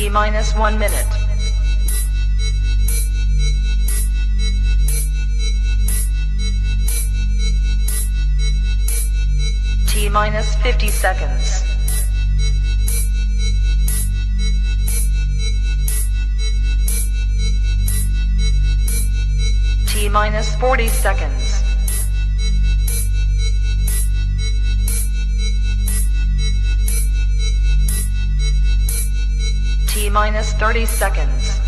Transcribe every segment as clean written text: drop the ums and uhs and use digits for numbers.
T minus 1 minute. T minus 50 seconds. T minus 40 seconds. T minus 30 seconds.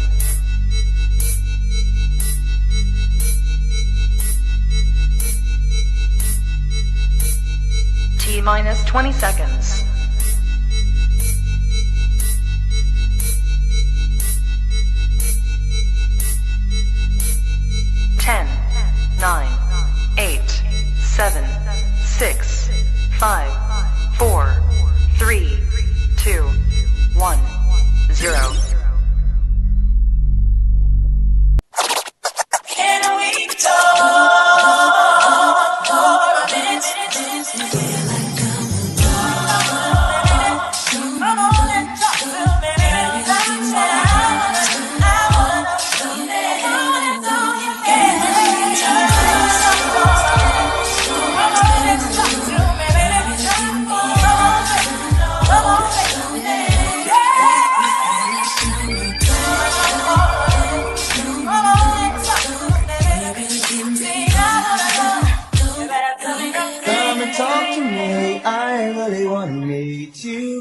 T minus 20 seconds. Ten, 9, 8, 7, 6, 5, 4, 3, 2, 1, 0. Can we talk?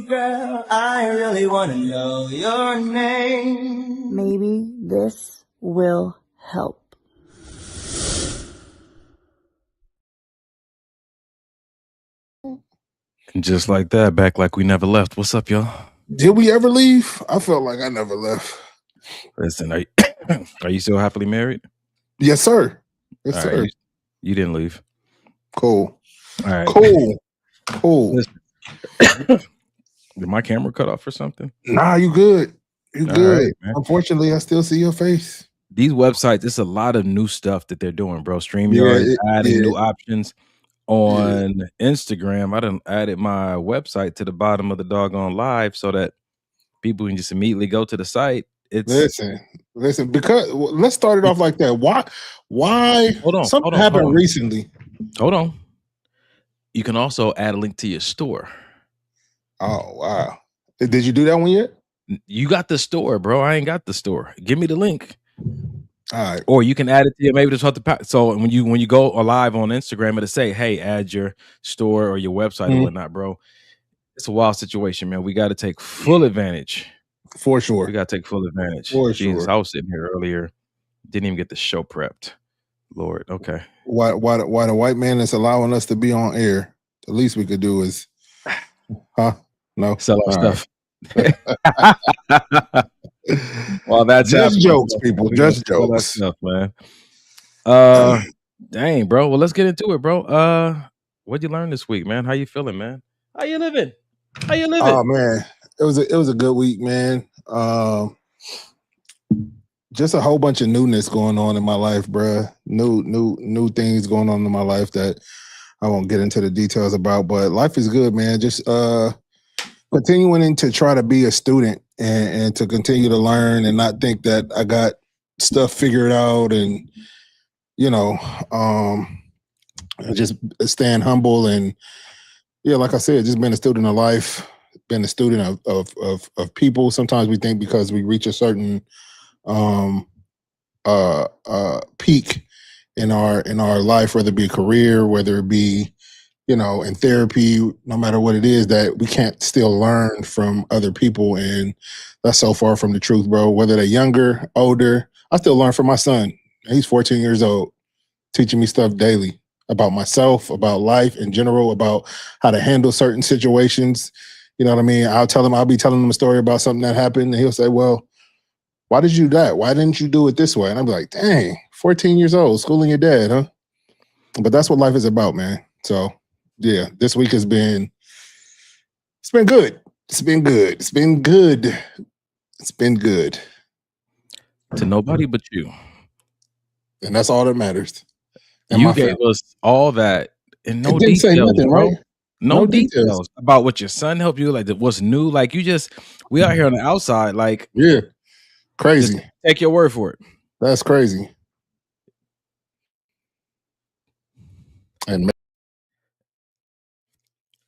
Girl, I really want to know your name. Maybe this will help. Just like that, back like we never left. What's up, y'all? Did we ever leave? I felt like I never left. Listen, are you still happily married? Yes, sir. Yes, All sir. right, you didn't leave. Cool. All right. Cool. Did my camera cut off or something? Nah, you good. You All good. right, man. Unfortunately, I still see your face. These websites, it's a lot of new stuff that they're doing, bro. StreamYard is adding new options on Instagram. I done added my website to the bottom of the doggone live so that people can just immediately go to the site. Listen, because let's start it off like that. Why? Hold on. Something happened recently. Hold on. You can also add a link to your store. Oh, wow. Did you do that one yet? You got the store, bro. I ain't got the store. Give me the link. All right. Or you can add it to maybe just so when you go live on Instagram, it'll say, hey, add your store or your website or whatnot, bro. It's a wild situation, man. We got to take full advantage. For sure. We got to take full advantage. For Jesus, sure. I was sitting here earlier. Didn't even get the show prepped. Lord, okay. Why the white man is allowing us to be on air? The least we could do is, no, sell our stuff. Right. Well, that's just jokes, people. Just jokes, stuff, man. Dang, bro. Well, let's get into it, bro. What'd you learn this week, man? How you feeling, man? How you living? Oh man, it was a good week, man. Just a whole bunch of newness going on in my life, bro. New things going on in my life that I won't get into the details about, but life is good, man. Just continuing to try to be a student and to continue to learn and not think that I got stuff figured out, and just staying humble and like I said, just being a student of life, being a student of people. Sometimes we think because we reach a certain peak in our life, whether it be a career, whether it be in therapy, no matter what it is, that we can't still learn from other people. And that's so far from the truth, bro. Whether they're younger, older, I still learn from my son. He's 14 years old, teaching me stuff daily about myself, about life in general, about how to handle certain situations. You know what I mean? I'll be telling him a story about something that happened, and he'll say, well, why did you do that? Why didn't you do it this way? And I'll be like, dang, 14 years old, schooling your dad, huh? But that's what life is about, man. So yeah, this week it's been good. It's been good. To nobody but you. And that's all that matters. And you gave us all that in no didn't detail, say nothing, bro. right? No details about what your son helped you, like what's new. Like we out here on the outside, like crazy. Just take your word for it. That's crazy. And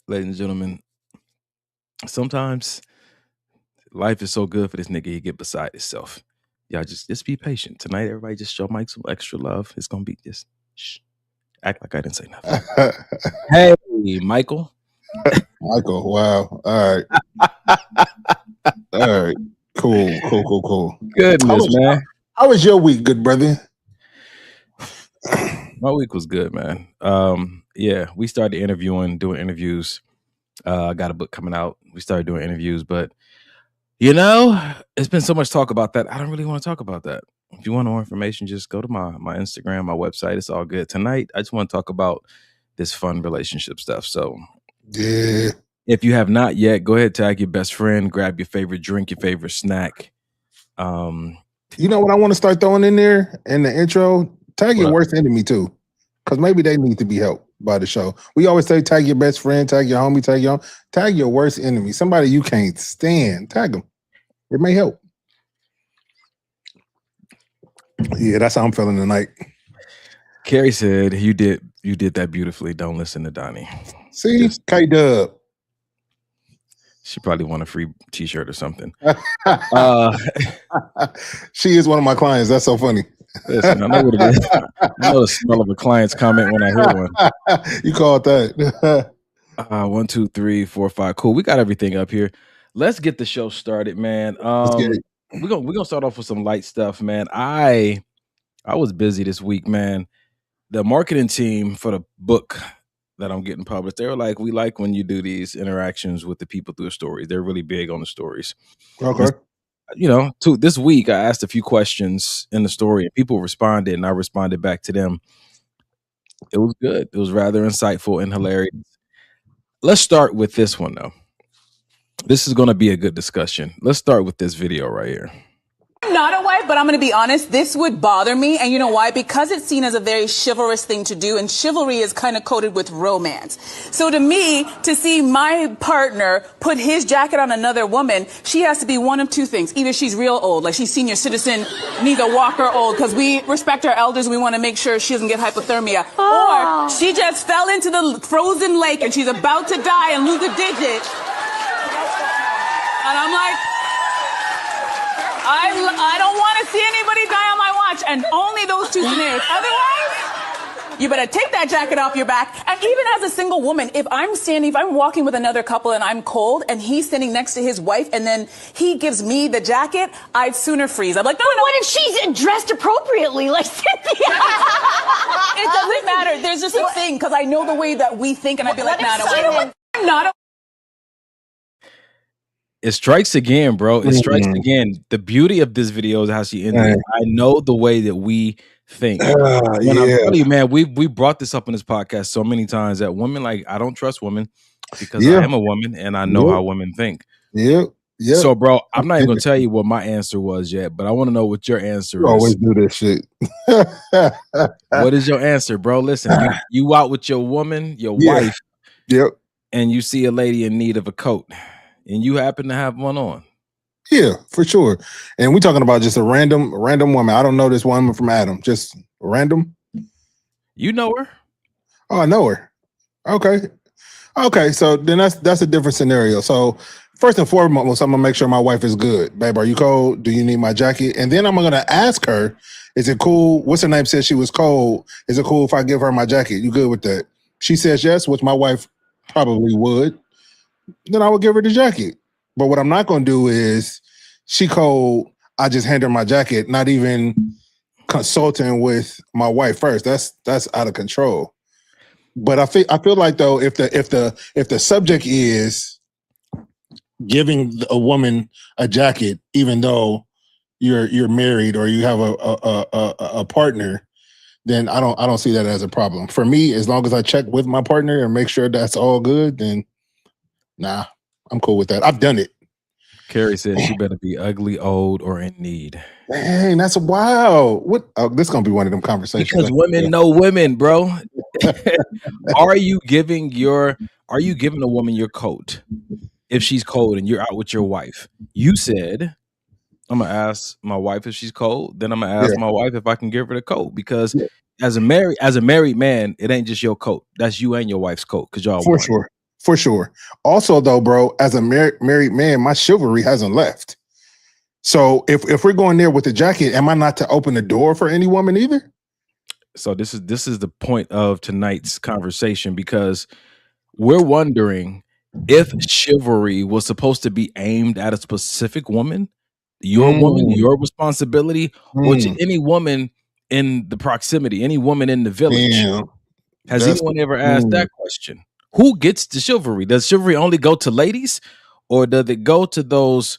ladies and gentlemen, sometimes life is so good for this nigga, he get beside himself. Y'all just be patient. Tonight, everybody just show Mike some extra love. It's gonna be just act like I didn't say nothing. Hey, Michael. Michael, wow. All right. Cool. Goodness, man. How was your week, good brother? My week was good, man. Yeah, we started doing interviews. I got a book coming out. We started doing interviews, but it's been so much talk about that. I don't really want to talk about that. If you want more information, just go to my Instagram, my website. It's all good. Tonight, I just want to talk about this fun relationship stuff. So yeah, if you have not yet, go ahead, tag your best friend, grab your favorite drink, your favorite snack. You know what I want to start throwing in there in the intro? Tag your worst enemy too, because maybe they need to be helped by the show. We always say tag your best friend, tag your homie, tag your worst enemy. Somebody you can't stand, tag them. It may help. Yeah, that's how I'm feeling tonight. Carrie said you did that beautifully. Don't listen to Donnie. See, K-Dub. She probably want a free t-shirt or something. She is one of my clients. That's so funny. Listen, I know what it is. I know the smell of a client's comment when I hear one. You called that. 1, 2, 3, 4, 5. Cool. We got everything up here. Let's get the show started, man. We're gonna start off with some light stuff, man. I was busy this week, man. The marketing team for the book that I'm getting published, they were like, we like when you do these interactions with the people through the stories. They're really big on the stories. Okay. This week I asked a few questions in the story and people responded and I responded back to them. It was good. It was rather insightful and hilarious. Let's start with this one though. This is going to be a good discussion. Let's start with this video right here. I'm not a wife, but I'm going to be honest, this would bother me. And you know why? Because it's seen as a very chivalrous thing to do, and chivalry is kind of coded with romance. So to me, to see my partner put his jacket on another woman, she has to be one of two things. Either she's real old, like she's senior citizen, needs a walker old, because we respect our elders, we want to make sure she doesn't get hypothermia. Or she just fell into the frozen lake and she's about to die and lose a digit. And I'm like, I don't want to see anybody die on my watch, and only those two scenarios. Otherwise, you better take that jacket off your back. And even as a single woman, if I'm walking with another couple and I'm cold and he's standing next to his wife and then he gives me the jacket, I'd sooner freeze. I'm like, no. What if she's dressed appropriately, like Cynthia? It doesn't matter. There's just a thing, because I know the way that we think, and I'd be like, no, I'm not a... It strikes again, bro. It strikes again. The beauty of this video is how she ended it. I know the way that we think. I'm telling you, man, we brought this up on this podcast so many times that women, like, I don't trust women because I am a woman and I know how women think. Yeah. So, bro, I'm not even gonna tell you what my answer was yet, but I want to know what your answer is. Always do this shit. What is your answer, bro? Listen, you out with your woman, your wife, and you see a lady in need of a coat. And you happen to have one on. Yeah, for sure. And we're talking about just a random woman. I don't know this woman from Adam. Just random. You know her? Oh, I know her. Okay. So then that's a different scenario. So first and foremost, I'm gonna make sure my wife is good. Babe, are you cold? Do you need my jacket? And then I'm gonna ask her, is it cool? What's her name? Said she was cold. Is it cool if I give her my jacket? You good with that? She says yes, which my wife probably would. Then I would give her the jacket. But what I'm not going to do is, she cold, I just hand her my jacket, not even consulting with my wife first. That's out of control. But I feel like though, if the subject is giving a woman a jacket, even though you're married or you have a partner, then I don't see that as a problem. For me, as long as I check with my partner and make sure that's all good, then nah, I'm cool with that. I've done it. Carrie said she better be ugly, old, or in need. Dang, that's wow. What? Oh, this is gonna be one of them conversations. Because women know women, bro. Are you giving your Are you giving a woman your coat if she's cold and you're out with your wife? You said, I'm gonna ask my wife if she's cold. Then I'm gonna ask my wife if I can give her the coat, because as a married man, it ain't just your coat. That's you and your wife's coat, because y'all For one. sure. For sure. Also, though, bro, as a married man, my chivalry hasn't left. So if we're going there with the jacket, am I not to open the door for any woman either? So this is the point of tonight's conversation, because we're wondering if chivalry was supposed to be aimed at a specific woman, your woman, your responsibility, or to any woman in the proximity, any woman in the village. Damn. Has anyone ever asked that question? Who gets the chivalry? Does chivalry only go to ladies, or does it go to those?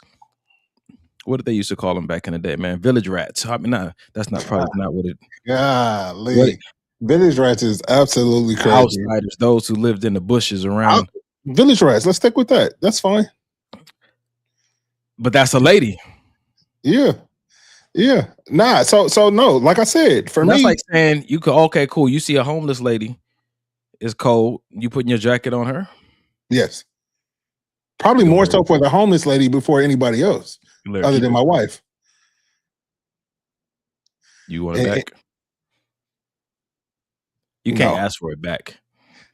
What did they used to call them back in the day, man? Village rats. I mean, that's not probably not what it. Golly. Village rats is absolutely crazy. Outsiders, those who lived in the bushes around. Village rats. Let's stick with that. That's fine. But that's a lady. Yeah. Yeah. Nah. So no. Like I said, for me, that's like saying you could. Okay, cool. You see a homeless lady, it's cold. You putting your jacket on her? Yes. Probably more so for the homeless lady before anybody else, other than my wife. You want it back? You can't ask for it back.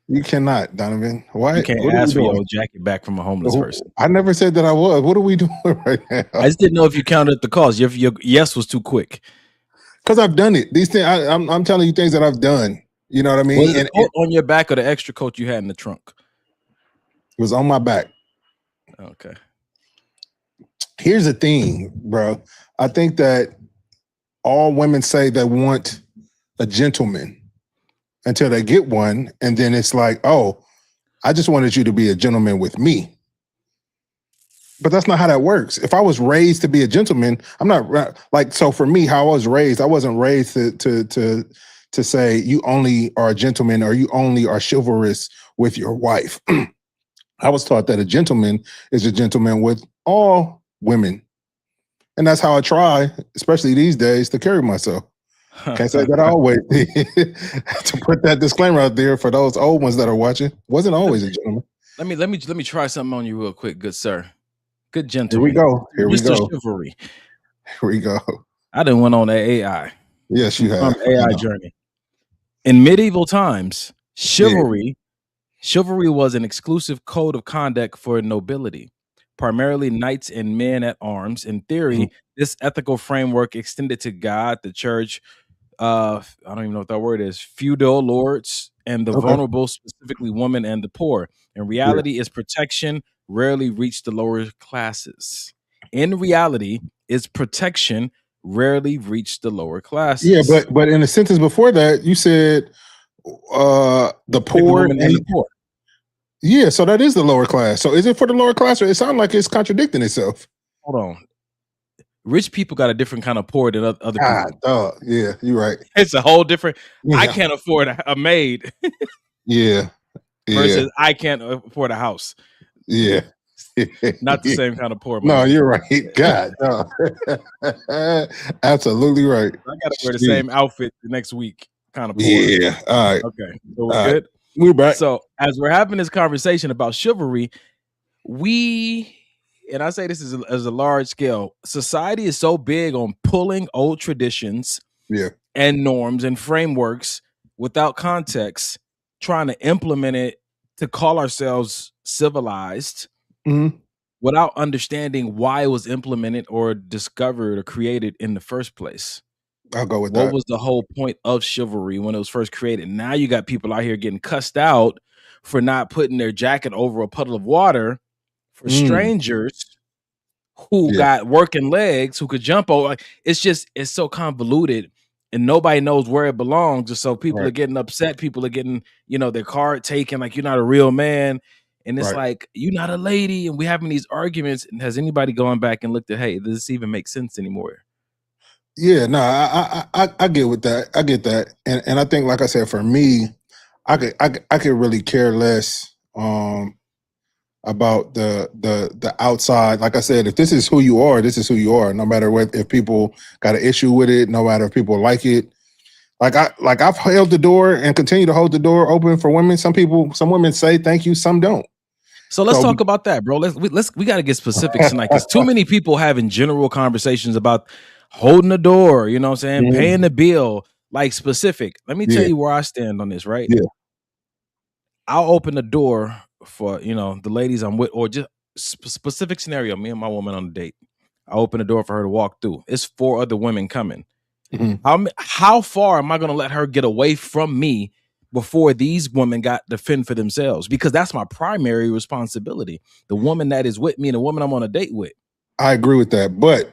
You cannot, Donovan. Why? You can't ask for your jacket back from a homeless person. I never said that I was. What are we doing right now? I just didn't know if you counted the cost. Your yes was too quick. Because I've done it. These things. I'm telling you things that I've done. You know what I mean? Was it on your back or the extra coat you had in the trunk? It was on my back. Okay. Here's the thing, bro. I think that all women say they want a gentleman until they get one, and then it's like, oh, I just wanted you to be a gentleman with me. But that's not how that works. If I was raised to be a gentleman, I'm not like, so for me, how I was raised, I wasn't raised to say you only are a gentleman or you only are chivalrous with your wife. I was taught that a gentleman is a gentleman with all women. And that's how I try, especially these days, to carry myself. Can't say that I always to put that disclaimer out there for those old ones that are watching. Wasn't always a gentleman. Let me try something on you real quick, good sir. Good gentleman. Here we go. Here we go. Chivalry. Here we go. I done went on that AI. Yes, you have. AI journey. In medieval times, chivalry was an exclusive code of conduct for nobility, primarily knights and men at arms. In theory, this ethical framework extended to God, the church, I don't even know what that word is, feudal lords, and the vulnerable, specifically women and the poor. In reality, its protection rarely reached the lower classes. In reality, its protection rarely reached the lower classes. Yeah, but in the sentence before that, you said the poor and the poor. Yeah, so that is the lower class. So is it for the lower class, or it sounds like it's contradicting itself? Hold on. Rich people got a different kind of poor than other people. Yeah, you're right. It's a whole different. Yeah. I can't afford a maid. Yeah. Versus I can't afford a house. Yeah. Not the same kind of poor. No, you're right. God, no. Absolutely right. I gotta wear the same outfit the next week. Kind of poor. Yeah. All right. Okay. So we're good. We're back. So as we're having this conversation about chivalry, and I say this as a large scale, society is so big on pulling old traditions and norms and frameworks without context, trying to implement it to call ourselves civilized without understanding why it was implemented or discovered or created in the first place. I'll go with that. What was the whole point of chivalry when it was first created? Now you got people out here getting cussed out for not putting their jacket over a puddle of water for strangers who got working legs, who could jump over. It's so convoluted and nobody knows where it belongs. And so people are getting upset. People are getting, their card taken, like you're not a real man. And it's like, you're not a lady. And we're having these arguments. And has anybody gone back and looked at, hey, does this even make sense anymore? Yeah, no, I get with that. I get that. And I think, like I said, for me, I could really care less about the outside. Like I said, if this is who you are, this is who you are. No matter if people got an issue with it, no matter if people like it. I've held the door and continue to hold the door open for women. Some women say thank you, some don't. So let's talk about that, bro. We got to get specifics tonight because too many people having general conversations about holding the door. You know what I'm saying? Paying the bill, like specific. Let me tell you where I stand on this. Right? Yeah. I'll open the door for the ladies I'm with, or just specific scenario. Me and my woman on a date. I open the door for her to walk through. It's 4 other women coming. How far am I going to let her get away from me before these women got to fend for themselves? Because that's my primary responsibility. The woman that is with me and the woman I'm on a date with. I agree with that. But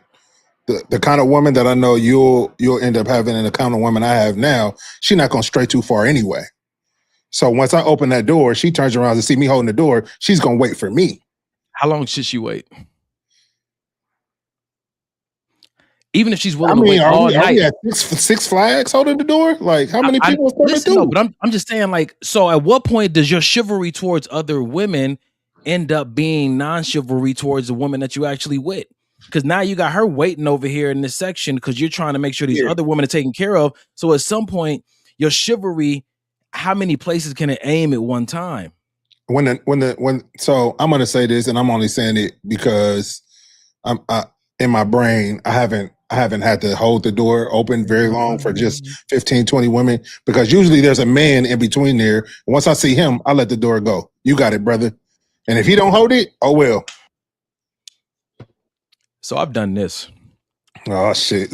the kind of woman that I know you'll end up having and the kind of woman I have now, she's not going to stray too far anyway. So once I open that door, she turns around to see me holding the door. She's going to wait for me. How long should she wait? Even if she's willing to wait all night. Are we at Six Flags holding the door? Like, how many people are coming through? No, but I'm just saying, like, so at what point does your chivalry towards other women end up being non-chivalry towards the woman that you actually with? Because now you got her waiting over here in this section because you're trying to make sure these other women are taken care of. So at some point, your chivalry, how many places can it aim at one time? So I'm gonna say this, and I'm only saying it because I'm in my brain, I haven't had to hold the door open very long for just 15, 20 women, because usually there's a man in between there. Once I see him, I let the door go. You got it, brother. And if he don't hold it, oh well. So I've done this. Oh shit.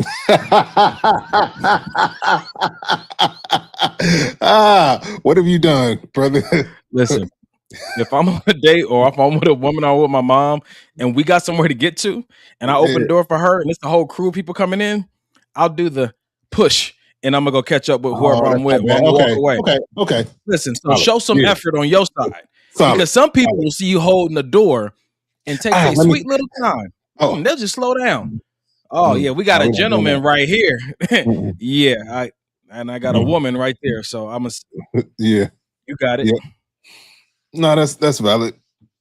What have you done, brother? Listen, if I'm on a date or if I'm with a woman or with my mom and we got somewhere to get to and I open the door for her and it's the whole crew of people coming in, I'll do the push and I'm gonna go catch up with whoever I'm with. Walk away. Okay. Listen, so show some effort on your side. Because some people will see you holding the door and take a sweet little time. They'll just slow down. We got a gentleman right here. I got a woman right there. So I'm you got it. Yeah. No, that's valid.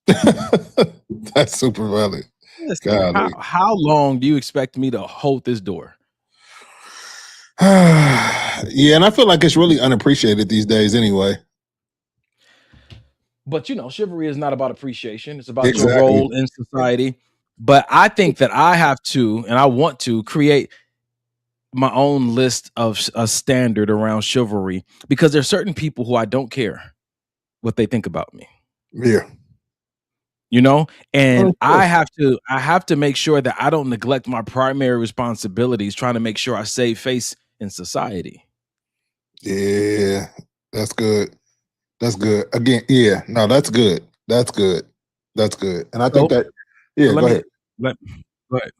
That's super valid. Listen, how long do you expect me to hold this door? And I feel like it's really unappreciated these days anyway. But chivalry is not about appreciation. It's about your role in society. But I think that I have to, and I want to create my own list of a standard around chivalry, because there's certain people who I don't care what they think about me. Yeah. And I have to make sure that I don't neglect my primary responsibilities, trying to make sure I save face in society. Yeah, that's good. That's good. Again, no, that's good. That's good. That's good. And I think that, go ahead. Go ahead.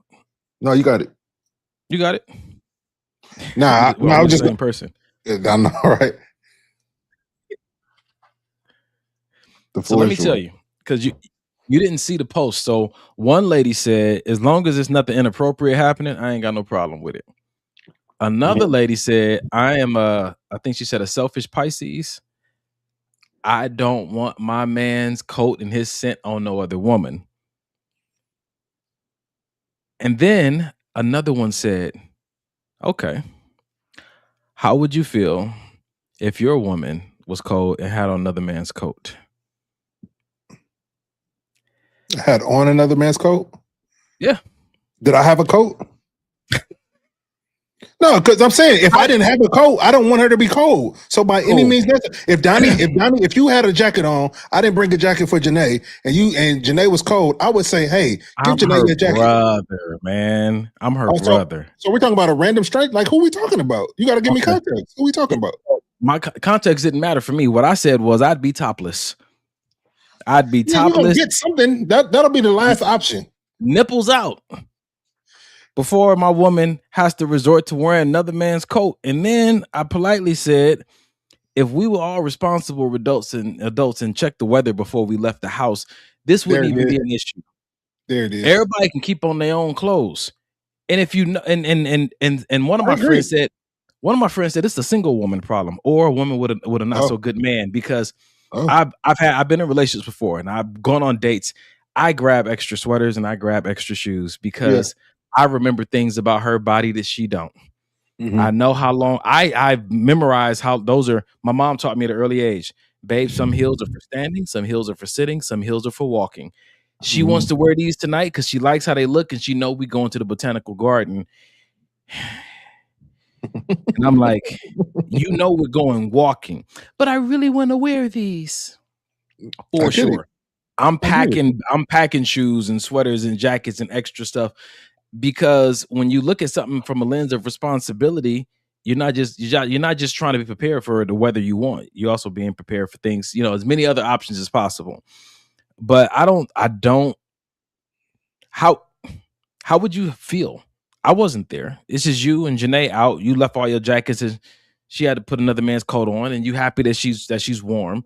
No, you got it. You got it. Nah, I was just the same person. I know, right? So let me tell you, because you didn't see the post. So one lady said, as long as there's nothing inappropriate happening, I ain't got no problem with it. Another lady said, I am I think she said a selfish Pisces. I don't want my man's coat and his scent on no other woman. And then another one said, okay, how would you feel if your woman was cold and had on another man's coat? Had on another man's coat? Yeah. Did I have a coat? No, because I'm saying if I didn't have a coat, I don't want her to be cold. So by any means necessary, if you had a jacket on, I didn't bring a jacket for Janae, and Janae was cold, I would say, hey, give Janae your jacket. Brother, man. I'm her brother. So we're talking about a random strike? Like, who we talking about? You got to give me context. Who we talking about? My context didn't matter for me. What I said was I'd be topless. I'd be topless. Get something. That'll be the last option. Nipples out. Before my woman has to resort to wearing another man's coat. And then I politely said, if we were all responsible adults and checked the weather before we left the house, this wouldn't even be an issue. There it is. Everybody can keep on their own clothes. And if you know, and one of my friends said it's a single woman problem or a woman with a not so good man, because I've been in relationships before and I've gone on dates. I grab extra sweaters and I grab extra shoes because I remember things about her body that she don't. I know how long I've memorized how those are. My mom taught me at an early age, babe, some heels are for standing, some heels are for sitting, some heels are for walking. She wants to wear these tonight because she likes how they look, and she know we going to the botanical garden. And I'm like, you know, we're going walking, but I really want to wear these for sure. I'm packing shoes and sweaters and jackets and extra stuff, because when you look at something from a lens of responsibility, you're not just trying to be prepared for the weather you want. You're also being prepared for things, you know, as many other options as possible. But I don't. How would you feel? I wasn't there. It's just you and Janae out. You left all your jackets, and she had to put another man's coat on, and you happy that she's warm.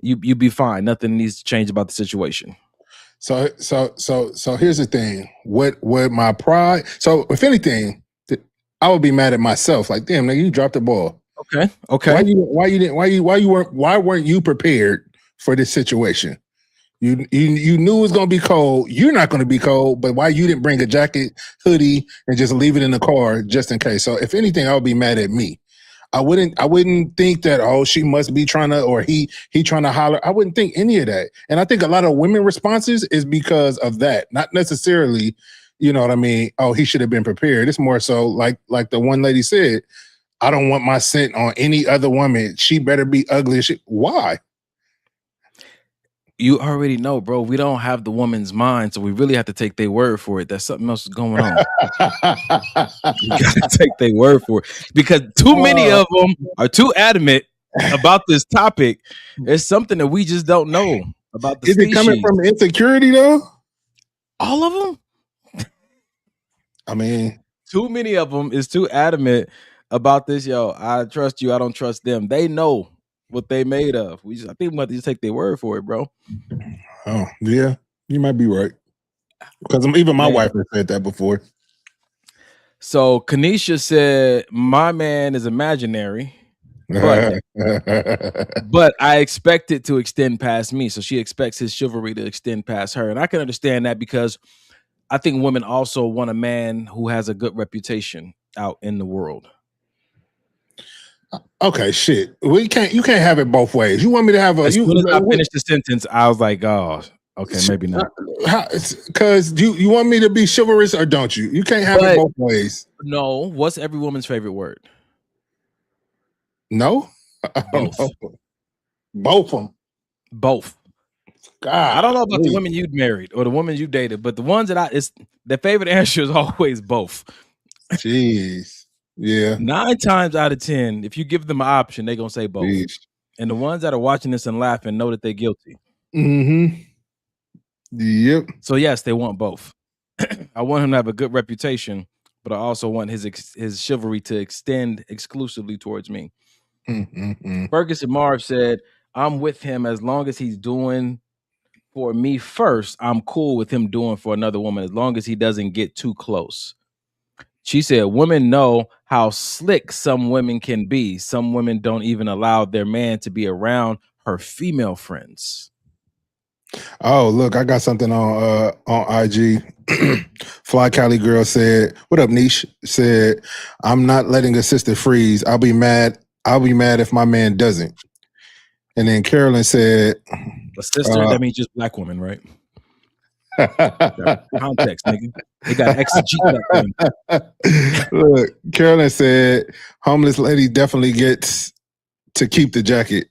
You be fine. Nothing needs to change about the situation. So here's the thing. What my pride? So if anything, I would be mad at myself. Like, damn, nigga, you dropped the ball. Okay. Why weren't you prepared for this situation? You knew it was gonna be cold. You're not gonna be cold, but why you didn't bring a jacket, hoodie, and just leave it in the car just in case? So if anything, I would be mad at me. I wouldn't think that, oh, she must be trying to, or he trying to holler. I wouldn't think any of that. And I think a lot of women responses is because of that, not necessarily, you know what I mean? Oh, he should have been prepared. It's more so like the one lady said, I don't want my scent on any other woman. She better be ugly as shit. Why? You already know, bro. We don't have the woman's mind, so we really have to take their word for it. There's something else going on. You gotta take their word for it, because too many of them are too adamant about this topic. It's something that we just don't know about the species. Is it coming from insecurity though? All of them? I mean, too many of them is too adamant about this. Yo, I trust you. I don't trust them. They know what they made of. I think we have to just take their word for it, bro. Oh yeah, you might be right. Because even my wife has said that before. So Kanisha said, "My man is imaginary, but I expect it to extend past me." So she expects his chivalry to extend past her, and I can understand that, because I think women also want a man who has a good reputation out in the world. Okay, shit. You can't have it both ways. You want me to have a? As soon as I finished the sentence, I was like, "Oh, okay, maybe not." Because you want me to be chivalrous or don't you? You can't have it both ways. No. What's every woman's favorite word? No. Both. Both of them. Both. God, I don't know about the women you married or the women you dated, but the ones that their favorite answer is always both. Jeez. Yeah. 9 times out of 10, if you give them an option, they're gonna say both. Jeez. And the ones that are watching this and laughing know that they're guilty. Mm-hmm. Yep. So yes, they want both. I want him to have a good reputation, but I also want his chivalry to extend exclusively towards me. Mm-hmm. Ferguson Marv said, "I'm with him as long as he's doing for me first. I'm cool with him doing for another woman as long as he doesn't get too close." She said, "Women know how slick some women can be. Some women don't even allow their man to be around her female friends." Oh, look, I got something on IG. Fly Cali Girl said, "What up, Niche?" Said, "I'm not letting a sister freeze. I'll be mad if my man doesn't." And then Carolyn said, "A sister, that means just black woman, right?" Context, nigga. They got exegete. Look, Carolyn said, "Homeless lady definitely gets to keep the jacket."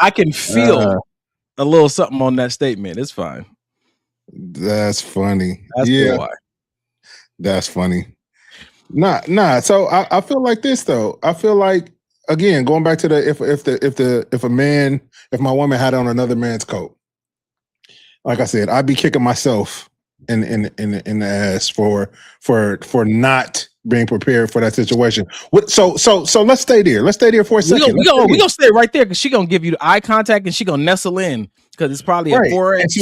I can feel a little something on that statement. It's fine. That's funny. That's why. That's funny. Nah. So I feel like this though. I feel like, again, going back to the if my woman had on another man's coat, like I said, I'd be kicking myself in the ass for not being prepared for that situation. So let's stay there. Let's stay there for a second. We gonna stay right there, because she gonna give you the eye contact and she gonna nestle in, because it's probably a 4X.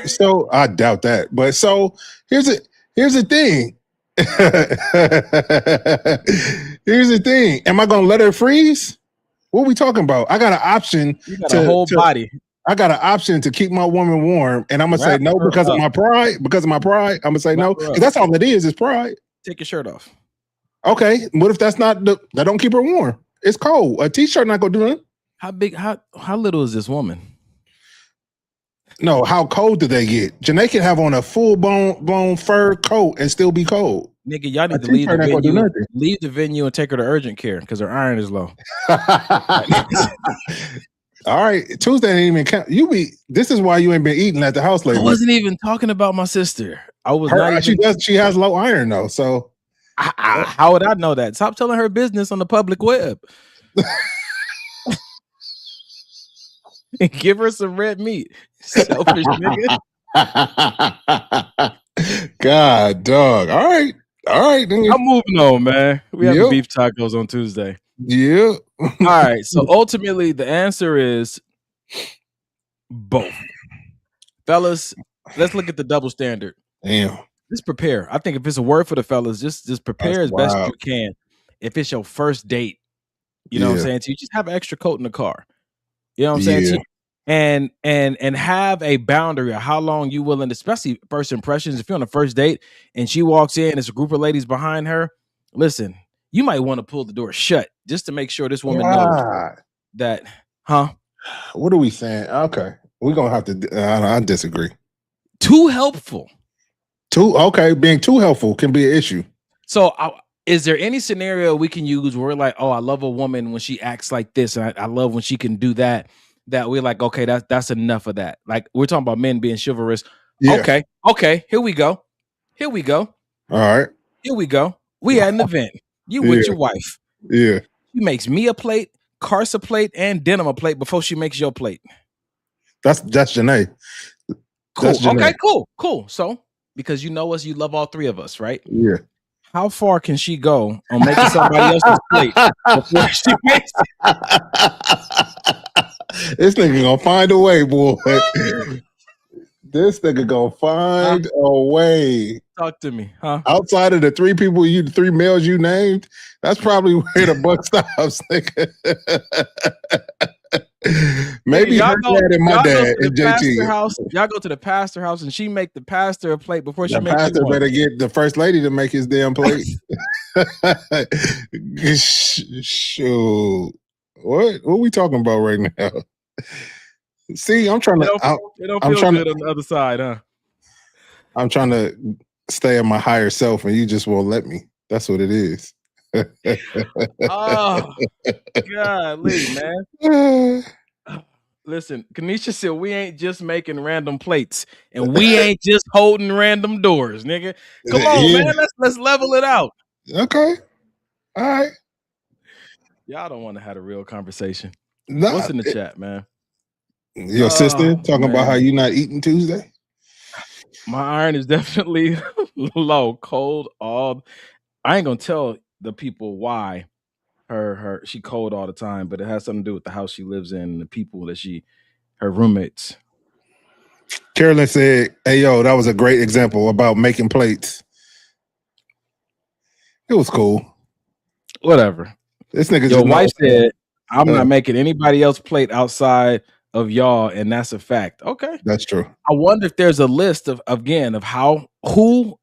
So I doubt that. But so here's the thing. Here's the thing. Am I gonna let her freeze? What are we talking about? I got an option. You got a whole body. I got an option to keep my woman warm, and I'm gonna say no because of my pride. Because of my pride, I'm gonna say no. Because that's all it is pride. Take your shirt off. Okay, what if that's not that don't keep her warm? It's cold. A t-shirt not gonna do nothing. How big? How little is this woman? No, how cold do they get? Janae can have on a full blown fur coat and still be cold. Nigga, y'all need to leave the venue. Leave the venue and take her to urgent care because her iron is low. All right, Tuesday ain't even count. This is why you ain't been eating at the house lately. I wasn't even talking about my sister. I was not. She has low iron though. So how would I know that? Stop telling her business on the public web. And give her some red meat. Selfish nigga. God, dog. All right. Nigga. I'm moving on, man. We have beef tacos on Tuesday. Yeah. All right. So ultimately, the answer is both. Fellas, let's look at the double standard. Damn. Just prepare. I think if it's a word for the fellas, just prepare as best as you can. If it's your first date, you know what I'm saying? So you just have an extra coat in the car. You know what I'm saying? So, and have a boundary of how long you willing, especially first impressions. If you're on a first date and she walks in, it's a group of ladies behind her. Listen, you might want to pull the door shut just to make sure this woman knows that, What are we saying? Okay. We're going to have to, I disagree. Too helpful. Being too helpful can be an issue. So is there any scenario we can use where we're like, oh, I love a woman when she acts like this, and I love when she can do that we're like, okay, that's enough of that. Like, we're talking about men being chivalrous. Yeah. Okay, here we go. All right. Here we go. We at an event. You with your wife. Yeah. She makes me a plate, Karsa plate, and Denim a plate before she makes your plate. That's Janae. Cool. That's Janae. Okay, cool. So, because you know us, you love all three of us, right? Yeah. How far can she go on making somebody else's plate before she makes it? This nigga gonna find a way, boy. This nigga gonna find a way. Talk to me, huh? Outside of the three males you named, that's probably where the buck stops, nigga. Maybe her dad and my dad and JT. Y'all go to the pastor house and she make the pastor a plate before she makes the pastor better get the first lady to make his damn plate. Shoot. What are we talking about right now? See, I'm trying to. It don't feel good on the other side, huh? I'm trying to stay in my higher self, and you just won't let me. That's what it is. Oh, golly, man. Listen, Kanisha said we ain't just making random plates, and we ain't just holding random doors, nigga. Come on, man. Let's level it out. Okay. All right. Y'all don't want to have a real conversation. Nah, what's in the chat, man? Your sister talking about how you not eating Tuesday? My iron is definitely low, cold. I ain't gonna tell the people why she cold all the time, but it has something to do with the house she lives in and the people that her roommates. Carolyn said, "Hey, yo, that was a great example about making plates. It was cool. Whatever." This nigga. Your wife said, "I'm not making anybody else plate outside of y'all," and that's a fact. Okay, that's true. I wonder if there's a list of who.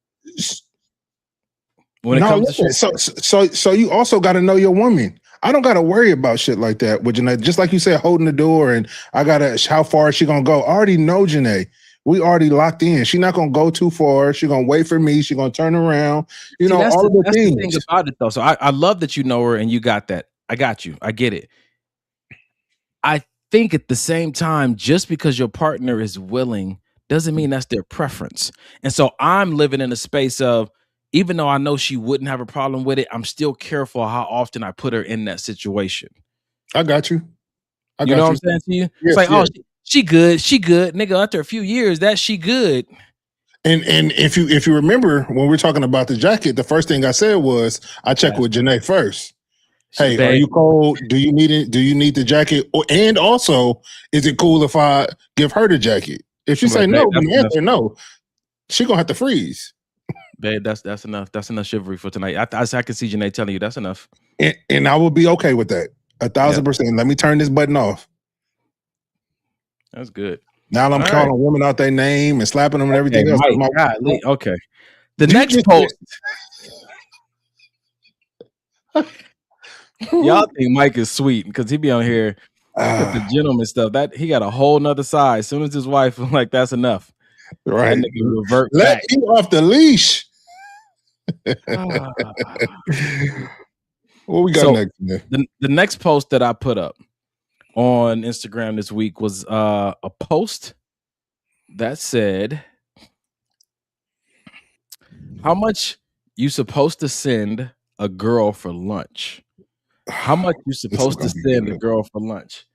When it comes to shit. So you also got to know your woman. I don't got to worry about shit like that with Janae. Just like you said, holding the door, and how far is she gonna go? I already know Janae. We already locked in. She's not gonna go too far. She's gonna wait for me. She's gonna turn around. All the things. The thing about it, though. So I love that you know her and you got that. I got you. I get it. I think at the same time, just because your partner is willing doesn't mean that's their preference. And so I'm living in a space of, even though I know she wouldn't have a problem with it, I'm still careful how often I put her in that situation. I got you. You know what I'm saying to you? Yes, it's like, oh, she good, nigga. After a few years, she good. And if you remember when we're talking about the jacket, the first thing I said was I check with Janae first. Hey, are you cold? Do you need it? Do you need the jacket? And also, is it cool if I give her the jacket? If she say no, then the answer no. She gonna have to freeze. Babe, that's enough. That's enough chivalry for tonight. I can see Janae telling you that's enough. And I will be okay with that. 1,000%. Let me turn this button off. That's good. Now I'm All calling right. women out their name and slapping them and everything else. Mike, okay. The next post. Y'all think Mike is sweet because he be on here with the gentleman stuff. That he got a whole nother side. As soon as his wife was like, that's enough. Right. That nigga revert Let back. you off the leash. What we got next, man? The next post that I put up on Instagram this week was a post that said, how much you supposed to send a girl for lunch? How much you supposed to send a girl for lunch?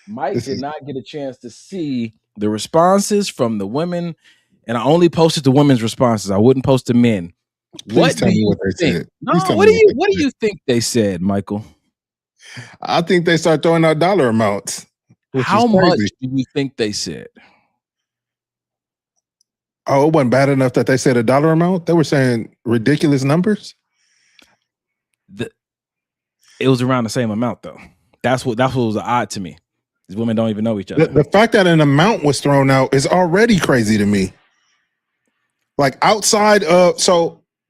Mike did not get a chance to see the responses from the women, and I only posted the women's responses. I wouldn't post the men. Please tell me what they said. No, what do you think they said, Michael? I think they start throwing out dollar amounts. How much do you think they said? Oh, it wasn't bad enough that they said a dollar amount. They were saying ridiculous numbers. It was around the same amount, though. That's what was odd to me. These women don't even know each other. The fact that an amount was thrown out is already crazy to me. Like outside of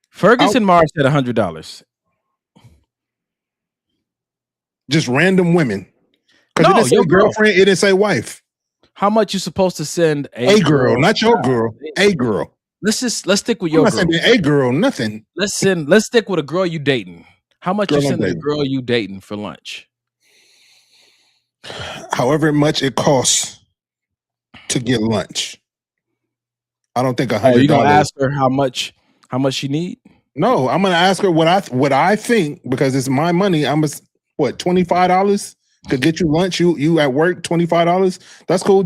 Ferguson Mars said $100. Just random women. Because No, it didn't say girlfriend, it didn't say wife. How much you supposed to send a girl, not your girl, a girl. Let's stick with your girl. I'm not sending a girl nothing. Let's stick with a girl you dating. How much you send a girl you dating for lunch? However much it costs to get lunch. I don't think $100. You gonna ask her how much she need? No, I'm gonna ask her what I think, because it's my money. I'm $25 to get you lunch. You at work, $25. That's cool.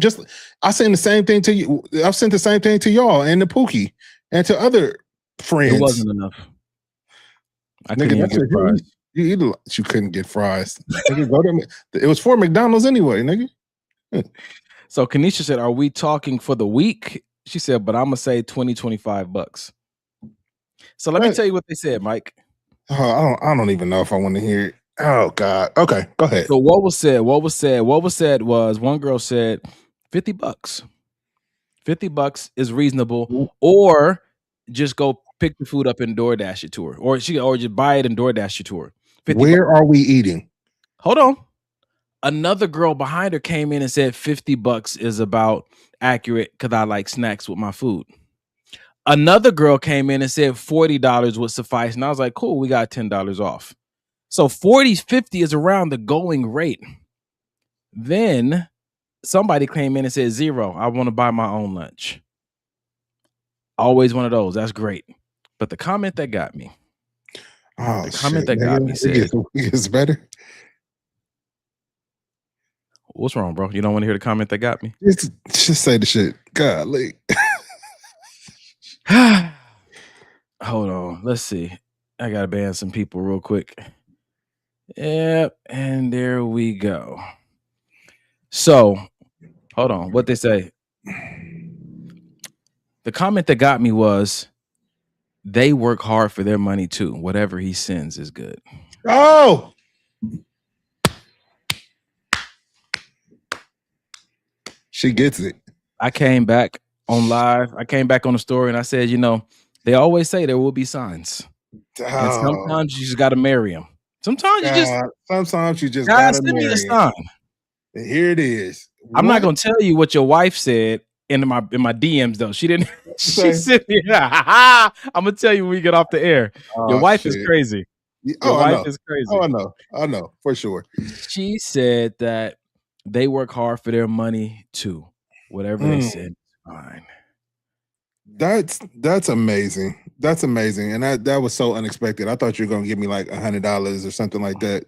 I send the same thing to you. I've sent the same thing to y'all and the Pookie and to other friends. It wasn't enough. I couldn't even get fries. You couldn't get fries. It was for McDonald's anyway, nigga. So Kanisha said, "Are we talking for the week?" She said, "But I'm gonna say $20-$25." So let me tell you what they said, Mike. I don't even know if I want to hear it. Oh God. Okay, go ahead. So what was said was one girl said $50. $50 is reasonable, or just go pick the food up and DoorDash it to her, or just buy it and DoorDash it to her. Where are we eating? Hold on. Another girl behind her came in and said $50 is about accurate because I like snacks with my food. Another girl came in and said $40 would suffice, and I was like, cool, we got $10 off. So 40-50 is around the going rate. Then somebody came in and said $0. I want to buy my own lunch. Always one of those. That's great. But the comment that got me. Said, it gets better. What's wrong, bro? You don't want to hear the comment that got me? Just say the shit. Golly. Hold on. Let's see. I gotta ban some people real quick. Yep, and there we go. So, hold on. What they say? The comment that got me was, they work hard for their money too. Whatever he sends is good. Oh! She gets it. I came back on live. I came back on the story and I said, they always say there will be signs. And sometimes you just got to marry them. Sometimes you just gotta send me marry a sign. And here it is. I'm not gonna tell you what your wife said in my DMs though. She didn't. She said, I'm gonna tell you when we get off the air. Your wife is crazy. Your wife is crazy. Oh, I know for sure. She said that they work hard for their money too. Whatever they said, fine. That's amazing. That's amazing. And that was so unexpected. I thought you were gonna give me like $100 or something like that.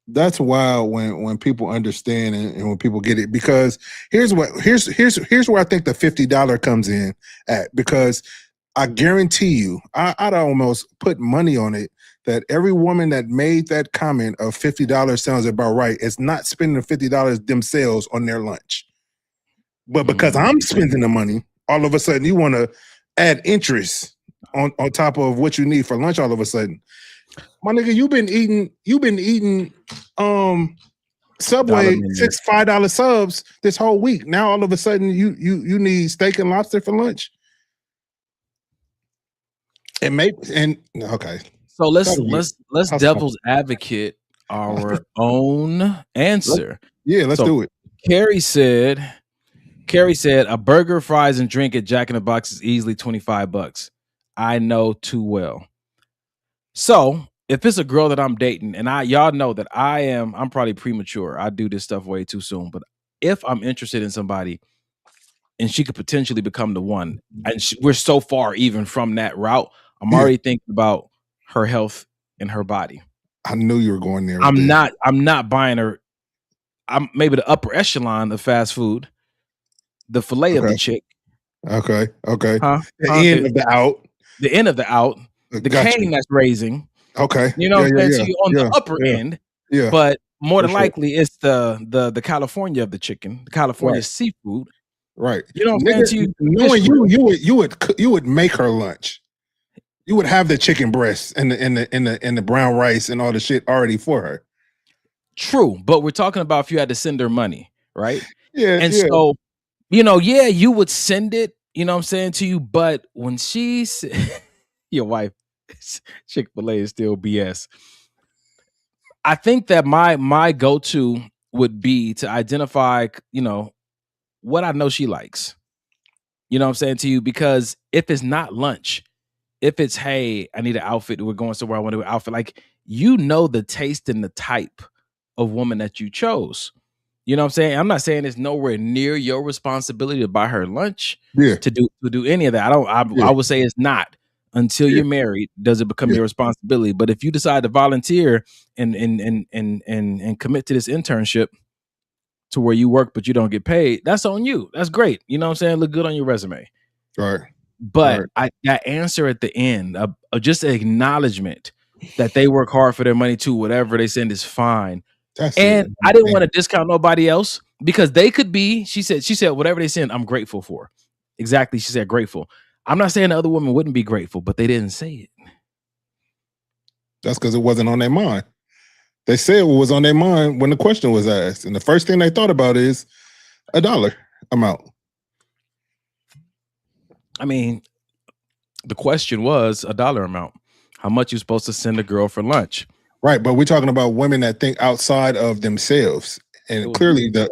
That's wild when people understand and when people get it, because here's where I think the $50 comes in at, because I guarantee you, I'd almost put money on it that every woman that made that comment of $50 sounds about right is not spending $50 themselves on their lunch. But because I'm spending the money, all of a sudden you want to add interest on top of what you need for lunch all of a sudden. My nigga, you've been eating Subway $5 subs this whole week. Now all of a sudden you need steak and lobster for lunch. Okay. So let's devil's advocate our own answer. Let's do it. Carrie said a burger, fries, and drink at Jack in the Box is easily $25. I know too well. So if it's a girl that I'm dating, and y'all know that I'm probably premature. I do this stuff way too soon. But if I'm interested in somebody and she could potentially become the one, and we're so far even from that route, I'm already thinking about her health and her body. I knew you were going there. I'm not buying her. I'm maybe the upper echelon of fast food, the fillet of the chick. Okay. The end of the out. The end of the out. The cane that's raising. Okay. You know what I'm saying? So you're on the upper end. Yeah. But more than likely it's the California of the chicken, the California seafood. Right. You know what I'm saying? Knowing you would make her lunch. You would have the chicken breasts and the brown rice and all the shit already for her. True, but we're talking about if you had to send her money, right? So, you would send it, you know what I'm saying, to you, but when your wife, Chick-fil-A is still BS. I think that my go-to would be to identify, what I know she likes. You know what I'm saying to you? Because if it's not lunch, if it's, hey, I need an outfit, we're going somewhere, I want to do an outfit, like, the taste and the type of woman that you chose. You know what I'm saying? I'm not saying it's nowhere near your responsibility to buy her lunch, to do any of that. I would say it's not. Until you're married, does it become your responsibility? But if you decide to volunteer and commit to this internship to where you work but you don't get paid, that's on you. That's great. You know what I'm saying? Look good on your resume. Right. But that answer at the end of just an acknowledgement that they work hard for their money too, whatever they send is fine. I didn't want to discount nobody else because they could be, she said, whatever they send, I'm grateful for. Exactly. She said grateful. I'm not saying the other women wouldn't be grateful, but they didn't say it. That's because it wasn't on their mind. They said what was on their mind when the question was asked. And the first thing they thought about is $1 amount. I mean, the question was $1 amount. How much you supposed to send a girl for lunch? Right, but we're talking about women that think outside of themselves. And clearly the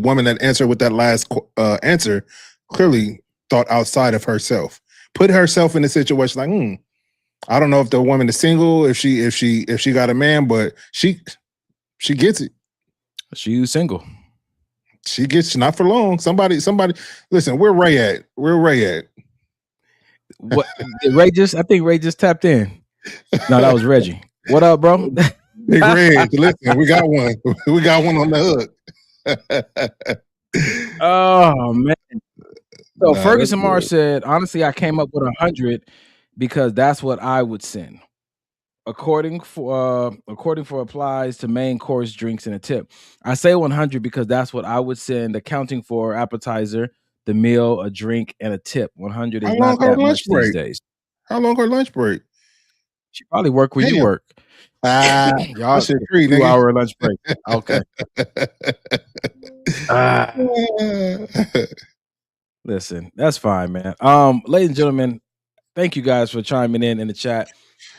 woman that answered with that last answer clearly thought outside of herself. Put herself in a situation like, I don't know if the woman is single, if she got a man, but she gets it. She's single. She gets not for long. Somebody. Listen, where Ray at? What I think Ray just tapped in. No, that was Reggie. What up, bro? Big Red. Listen, we got one. We got one on the hook. Oh man. So Ferguson Mars said, honestly, I came up with 100 because that's what I would send. According for applies to main course, drinks, and a tip. I say 100 because that's what I would send, accounting for appetizer, the meal, a drink, and a tip. 100 is not that much these days. How long her lunch break? She probably work where you work. Y'all should 2-hour lunch break. Okay. Listen, that's fine, man. Ladies and gentlemen, thank you guys for chiming in the chat.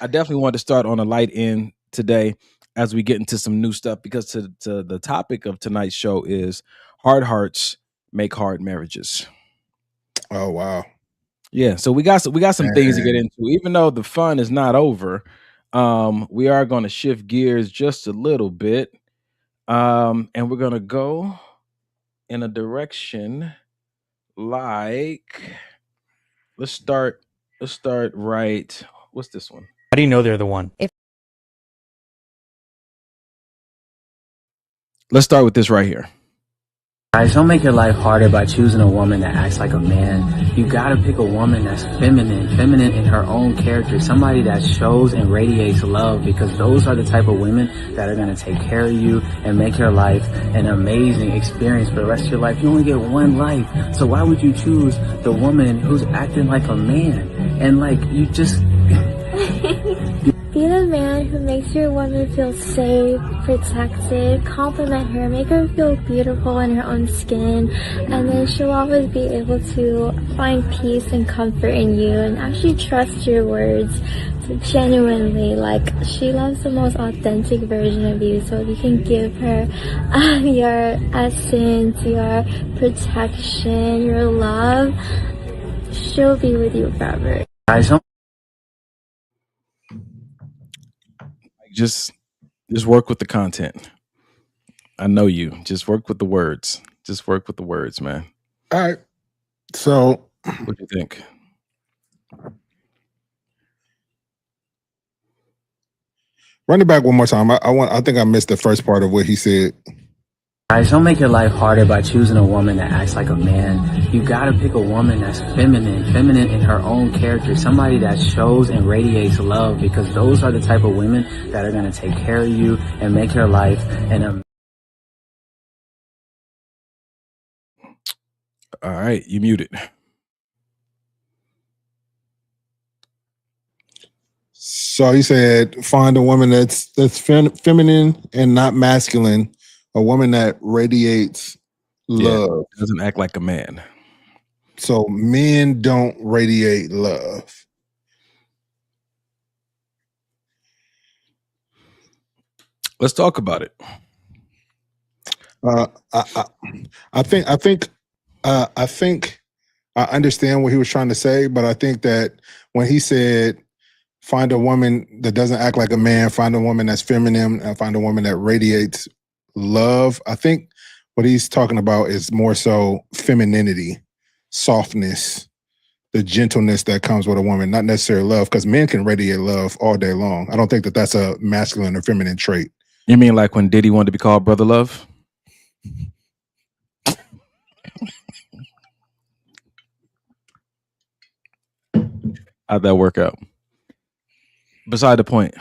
I definitely want to start on a light end today as we get into some new stuff because to the topic of tonight's show is hard hearts make hard marriages. Oh wow. Yeah, so we got some things to get into. Even though the fun is not over, we are going to shift gears just a little bit. And we're going to go in a direction like let's start right. What's this one? How do you know they're the one? Let's start with this right here. Guys, don't make your life harder by choosing a woman that acts like a man. You gotta pick a woman that's feminine in her own character, somebody that shows and radiates love, because those are the type of women that are gonna take care of you and make your life an amazing experience for the rest of your life. You only get one life, so why would you choose the woman who's acting like a man? And like, you just... being a man who makes your woman feel safe, protected, compliment her, make her feel beautiful in her own skin, and then she'll always be able to find peace and comfort in you and actually trust your words. So genuinely, like, she loves the most authentic version of you, so you can give her your essence, your protection, your love. She'll be with you forever. Guys, Just work with the content. I know you. Just work with the words. Just work with the words, man. All right. So, what do you think? Run it back one more time. I think I missed the first part of what he said. Guys, don't make your life harder by choosing a woman that acts like a man. You gotta pick a woman that's feminine in her own character, somebody that shows and radiates love, because those are the type of women that are gonna take care of you and make your life All right, you muted. So he said, find a woman that's feminine and not masculine, a woman that radiates love. Doesn't act like a man. So men don't radiate love. Let's talk about it. I think I understand what he was trying to say, but I think that when he said, find a woman that doesn't act like a man, find a woman that's feminine, and find a woman that radiates love, I think what he's talking about is more so femininity, softness, the gentleness that comes with a woman, not necessarily love, because men can radiate love all day long. I don't think that that's a masculine or feminine trait. You mean like when Diddy wanted to be called Brother Love? How'd that work out? Beside the point.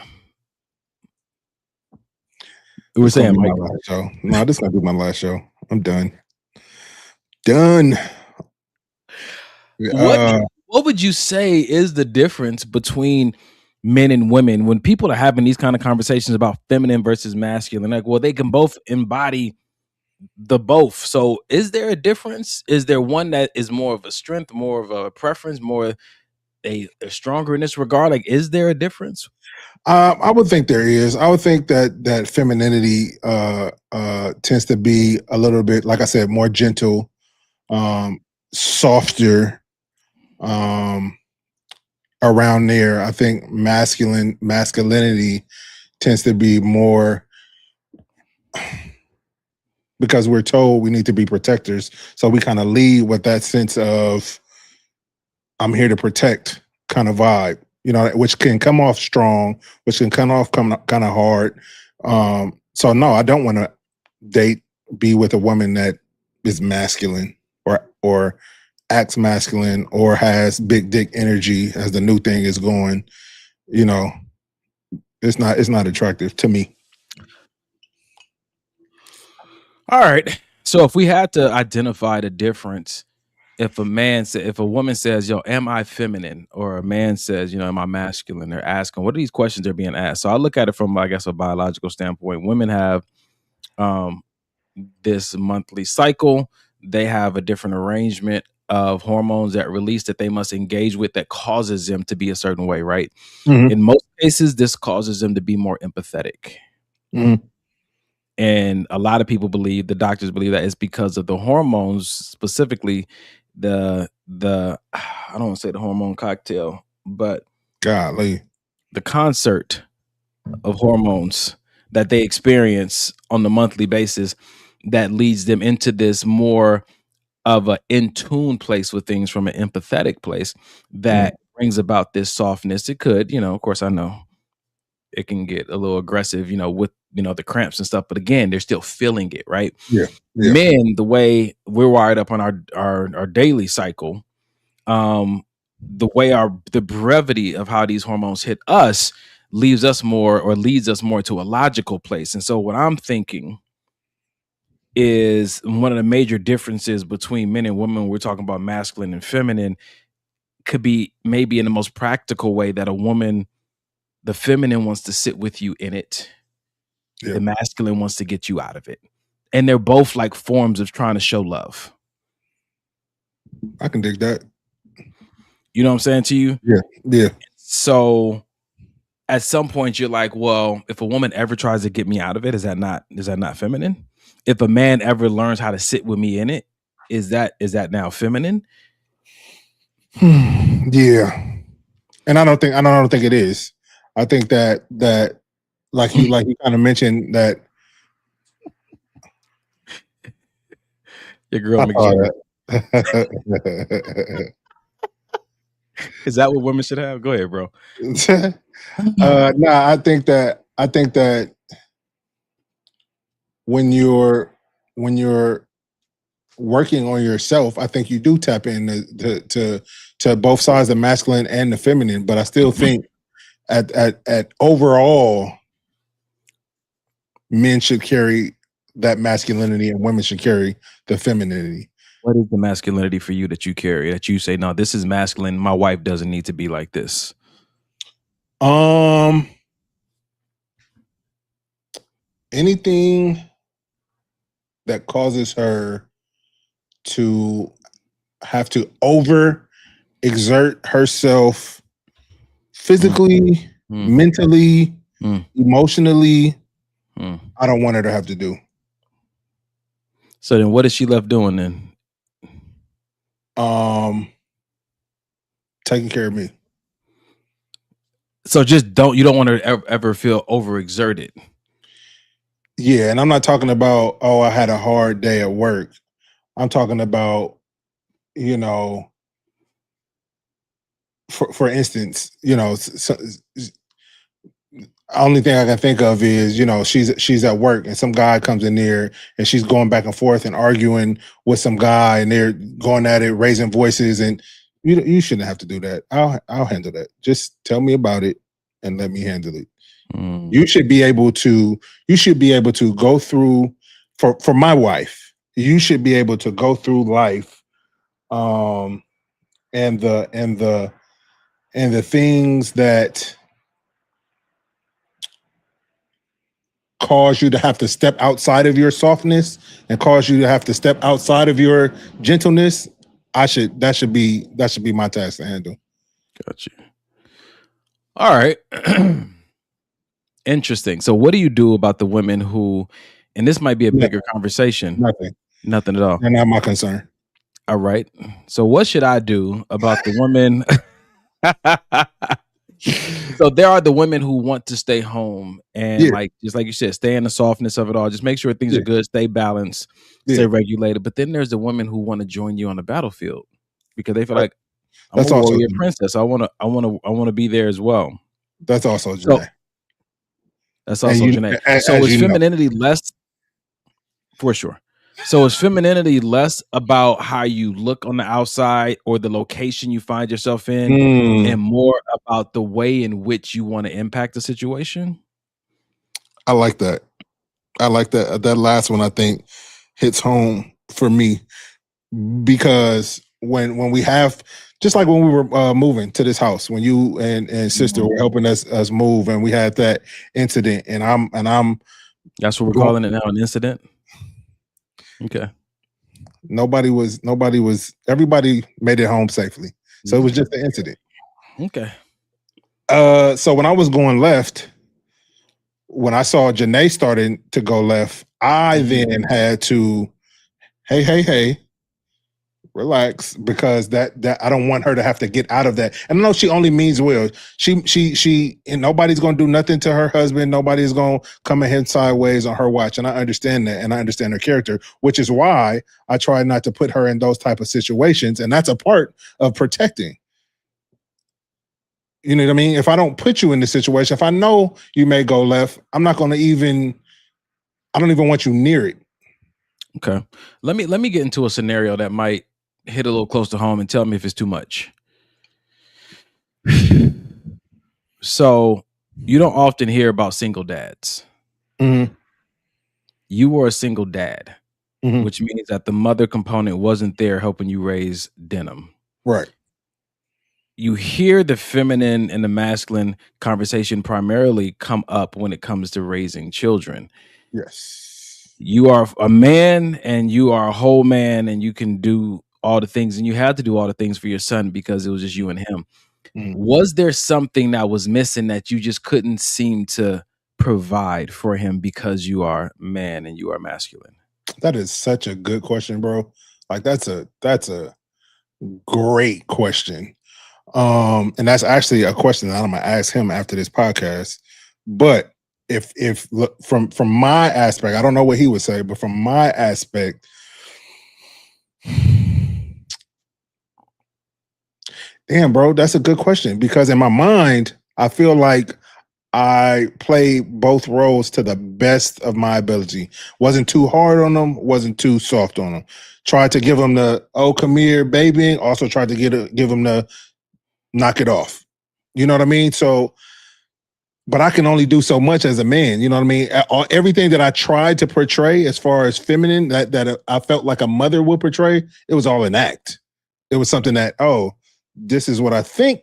We were saying, Mike. Show. No, this is gonna be my last show. I'm done. Done. What would you say is the difference between men and women when people are having these kind of conversations about feminine versus masculine? Like, well, they can both embody the both. So is there a difference? Is there one that is more of a strength, more of a preference, more a stronger in this regard? Like, is there a difference? I would think there is. I would think that femininity tends to be a little bit, like I said, more gentle, softer, around there. I think masculinity tends to be more, because we're told we need to be protectors. So we kind of lead with that sense of, I'm here to protect kind of vibe, you know, which can come off strong, which can come off kind of hard. So no, I don't want to be with a woman that is masculine or acts masculine or has big dick energy, as the new thing is going. You know, it's not attractive to me. All right. So if we had to identify the difference, if a woman says, yo, am I feminine? Or a man says, you know, am I masculine? They're asking, what are these questions they're being asked? So I look at it from, I guess, a biological standpoint. Women have this monthly cycle. They have a different arrangement of hormones that release that they must engage with that causes them to be a certain way, right? Mm-hmm. In most cases, this causes them to be more empathetic. Mm-hmm. And a lot of people believe, the doctors believe, that it's because of the hormones, specifically the I don't want to say the hormone cocktail, but golly, the concert of hormones that they experience on a monthly basis that leads them into this more of a in tune place with things from an empathetic place that brings about this softness. It could, you know, of course, I know it can get a little aggressive, you know, with, you know, the cramps and stuff, but again, they're still feeling it, right? Yeah. Men, the way we're wired up on our daily cycle, the way the brevity of how these hormones hit us leads us more to a logical place. And so what I'm thinking is one of the major differences between men and women, when we're talking about masculine and feminine, could be maybe in the most practical way, that a woman the feminine wants to sit with you in it. Yeah. The masculine wants to get you out of it. And they're both like forms of trying to show love. I can dig that. You know what I'm saying to you? Yeah. Yeah. So at some point you're like, well, if a woman ever tries to get me out of it, is that not feminine? If a man ever learns how to sit with me in it, is that now feminine? Yeah. And I don't think it is. I think that like you kind of mentioned that your girl McJared. Is that what women should have? Go ahead, bro. I think that when you're working on yourself, I think you do tap into to both sides, the masculine and the feminine. But I still think at overall, men should carry that masculinity and women should carry the femininity. What is the masculinity for you that you carry, that you say, no, this is masculine, my wife doesn't need to be like this? Anything that causes her to have to over exert herself physically, mentally, emotionally, I don't want her to have to do. So then what is she left doing then? Taking care of me. So just you don't want her to ever feel overexerted. Yeah, and I'm not talking about, oh, I had a hard day at work. I'm talking about, for instance, only thing I can think of is, she's at work and some guy comes in there and she's going back and forth and arguing with some guy and they're going at it, raising voices, and you shouldn't have to do that. I'll handle that. Just tell me about it and let me handle it. You should be able to go through, for my wife, you should be able to go through life and the things that cause you to have to step outside of your softness and cause you to have to step outside of your gentleness. That should be my task to handle. Got you. All right. Interesting. So what do you do about the women who, and this might be a bigger conversation. Nothing at all. They're not my concern. All right. So what should I do about the women? So there are the women who want to stay home and just like you said, stay in the softness of it all. Just make sure things are good, stay balanced, stay regulated. But then there's the women who want to join you on the battlefield because they feel like I'm a warrior princess. I want to be there as well. That's also Janae. That's also Janae. So is femininity less? For sure. So is femininity less about how you look on the outside or the location you find yourself in and more about the way in which you want to impact the situation? I like that. That last one, I think, hits home for me because when we have, just like when we were moving to this house, when you and sister were helping us move and we had that incident and I'm that's what we're calling it now, an incident. Okay. Everybody made it home safely. So it was just an incident. Okay. So when I was going left, when I saw Janae starting to go left, I then had to, hey, relax, because that I don't want her to have to get out of that. And I know she only means well. She and nobody's gonna do nothing to her husband. Nobody's gonna come ahead sideways on her watch. And I understand that, and I understand her character, which is why I try not to put her in those type of situations. And that's a part of protecting. You know what I mean? If I don't put you in the situation, if I know you may go left, I don't even want you near it. Okay. Let me get into a scenario that might hit a little close to home and tell me if it's too much. So you don't often hear about single dads. Mm-hmm. You were a single dad, which means that the mother component wasn't there helping you raise Denim. Right. you hear the feminine and the masculine conversation primarily come up when it comes to raising children. Yes. You are a man and you are a whole man and you can do all the things, and you had to do all the things for your son because it was just you and him. Was there something that was missing that you just couldn't seem to provide for him because you are man and you are masculine? That is such a good question, bro. Like that's a great question. And that's actually a question that I'm gonna ask him after this podcast. But if look, from my aspect, I don't know what he would say, but from my aspect, damn, bro, that's a good question, because in my mind, I feel like I play both roles to the best of my ability. Wasn't too hard on them, wasn't too soft on them. Tried to give them the, oh, come here, baby. Also tried to give them the knock it off. You know what I mean? So, but I can only do so much as a man. You know what I mean? Everything that I tried to portray as far as feminine, that I felt like a mother would portray, it was all an act. It was something that, oh, this is what I think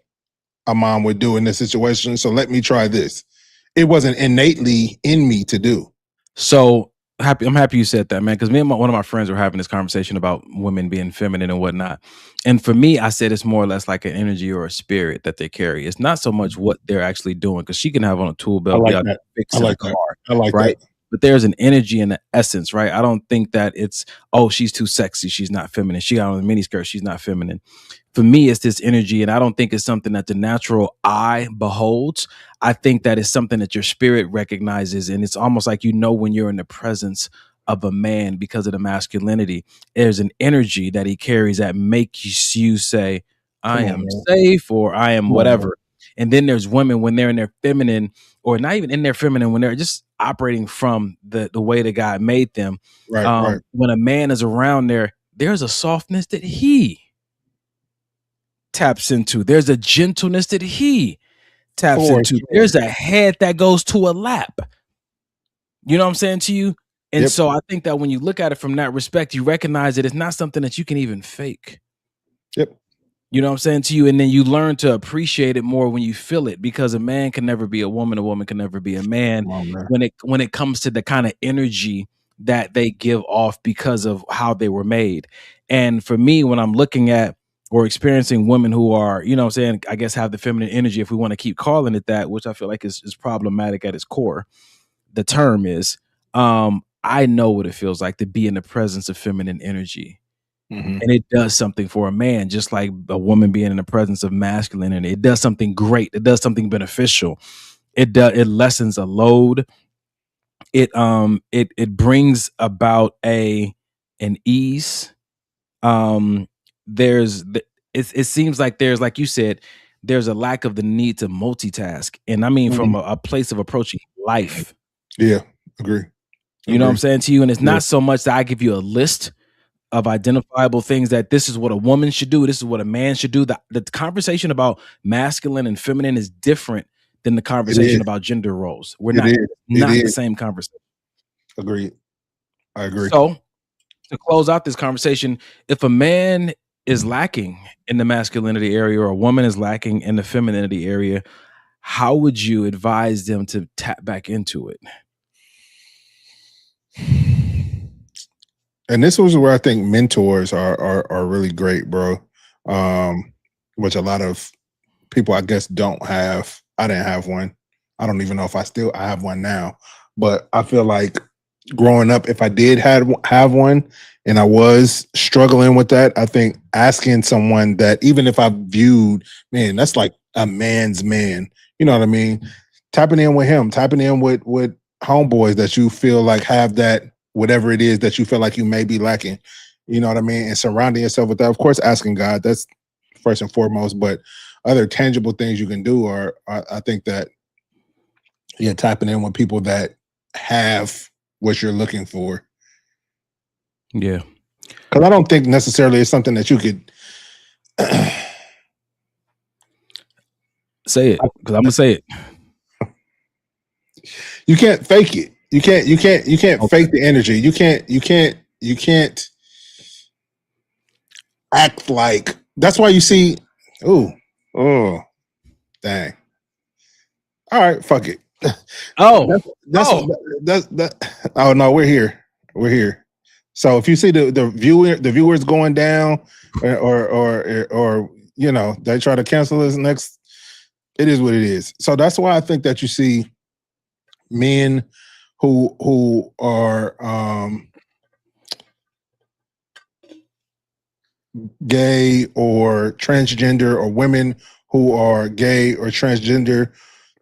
a mom would do in this situation, so let me try this. It wasn't innately in me to do. So I'm happy you said that, man, because me and one of my friends were having this conversation about women being feminine and whatnot. And for me, I said it's more or less like an energy or a spirit that they carry. It's not so much what they're actually doing, because she can have on a tool belt, I like that. fixing a car, I like right? that. But there's an energy and an essence, right? I don't think that it's, oh, she's too sexy, she's not feminine. She got on a miniskirt, she's not feminine. For me, it's this energy, and I don't think it's something that the natural eye beholds. I think that it's something that your spirit recognizes, and it's almost like, you know, when you're in the presence of a man because of the masculinity, there's an energy that he carries that makes you say, I am safe, or I am whatever. And then there's women when they're in their feminine, or not even in their feminine, when they're just operating from the way that God made them. Right. When a man is around there's a softness that he taps into. There's a gentleness that he taps into. Sure. There's a head that goes to a lap. You know what I'm saying to you? And so I think that when you look at it from that respect, you recognize that it's not something that you can even fake. Yep. You know what I'm saying to you? And then you learn to appreciate it more when you feel it, because a man can never be a woman can never be a man, when it comes to the kind of energy that they give off because of how they were made. And for me, when I'm looking at or experiencing women who are, you know what I'm saying, I guess have the feminine energy, if we want to keep calling it that, which I feel like is problematic at its core, the term is, I know what it feels like to be in the presence of feminine energy. Mm-hmm. And it does something for a man, just like a woman being in the presence of masculine energy. It does something great. It does something beneficial. It lessens a load. It brings about an ease. It seems like there's, like you said, there's a lack of the need to multitask. And I mean, from a place of approaching life. Yeah, agree. You know what I'm saying to you? And it's not so much that I give you a list of identifiable things that this is what a woman should do, this is what a man should do. The conversation about masculine and feminine is different than the conversation about gender roles. We're not the same conversation. Agreed. I agree. So to close out this conversation, if a man is lacking in the masculinity area or a woman is lacking in the femininity area, how would you advise them to tap back into it? And this was where I think mentors are really great, bro. Which a lot of people, I guess, don't have. I didn't have one. I don't even know if I have one now. But I feel like growing up, if I did have one and I was struggling with that, I think asking someone that, even if I viewed, man, that's like a man's man, you know what I mean? Tapping in with him, tapping in with homeboys that you feel like have that, whatever it is that you feel like you may be lacking, you know what I mean? And surrounding yourself with that, of course, asking God, that's first and foremost, but other tangible things you can do are I think that, tapping in with people that have what you're looking for. Yeah. Because I don't think necessarily it's something that you could say it, because I'm gonna say it. You can't fake it. You can't fake the energy. You can't act like. That's why you see, Oh, dang. All right, fuck it. Oh, that's oh no, we're here. So if you see the viewers going down, or you know, they try to cancel this next, it is what it is. So that's why I think that you see men who are gay or transgender, or women who are gay or transgender,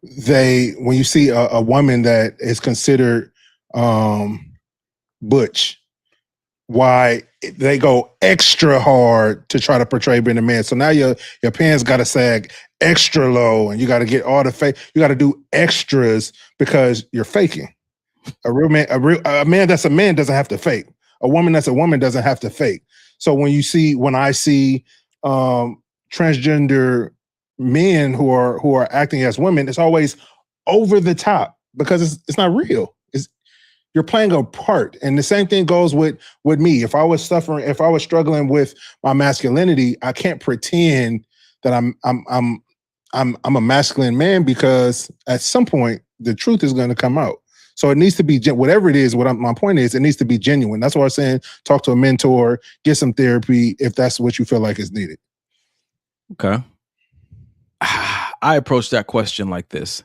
when you see a woman that is considered butch, why they go extra hard to try to portray being a man. So now your pants got to sag extra low, and you got to get all the fake. You got to do extras because you're faking. A man that's a man doesn't have to fake. A woman that's a woman doesn't have to fake. So when I see transgender men who are acting as women, it's always over the top because it's not real. You're playing a part. And the same thing goes with me. If I was struggling with my masculinity, I can't pretend that I'm a masculine man, because at some point the truth is going to come out. So it needs to be, whatever it is, my point is, it needs to be genuine. That's why I'm saying talk to a mentor, get some therapy if that's what you feel like is needed. Okay. I approach that question like this.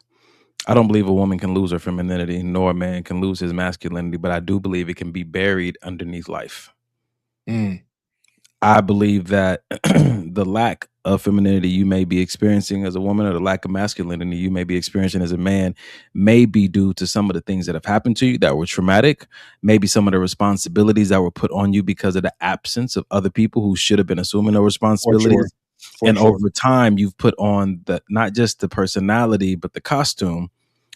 I don't believe a woman can lose her femininity, nor a man can lose his masculinity, but I do believe it can be buried underneath life. I believe that the lack of femininity you may be experiencing as a woman, or the lack of masculinity you may be experiencing as a man, may be due to some of the things that have happened to you that were traumatic, maybe some of the responsibilities that were put on you because of the absence of other people who should have been assuming those responsibilities. Over time, you've put on not just the personality, but the costume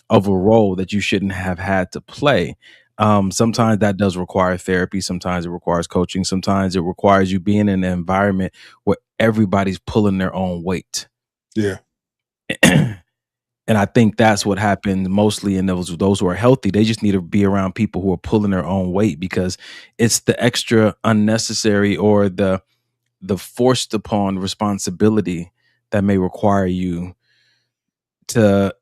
of a role that you shouldn't have had to play. Sometimes that does require therapy. Sometimes it requires coaching. Sometimes it requires you being in an environment where everybody's pulling their own weight. Yeah. And I think that's what happened mostly in those who are healthy. They just need to be around people who are pulling their own weight, because it's the extra unnecessary or the forced upon responsibility that may require you to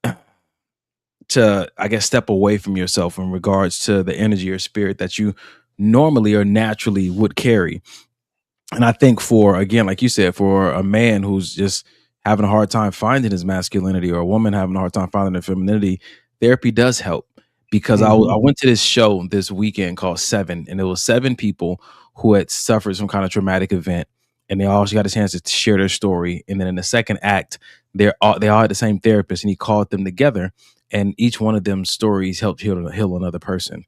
I guess step away from yourself in regards to the energy or spirit that you normally or naturally would carry. And I think again, like you said, for a man who's just having a hard time finding his masculinity, or a woman having a hard time finding their femininity, therapy does help. Because I went to this show this weekend called Seven, and it was 7 people who had suffered some kind of traumatic event, and they all got a chance to share their story. And then in the second act, they all had the same therapist, and he called them together, and each one of them stories helped heal another person.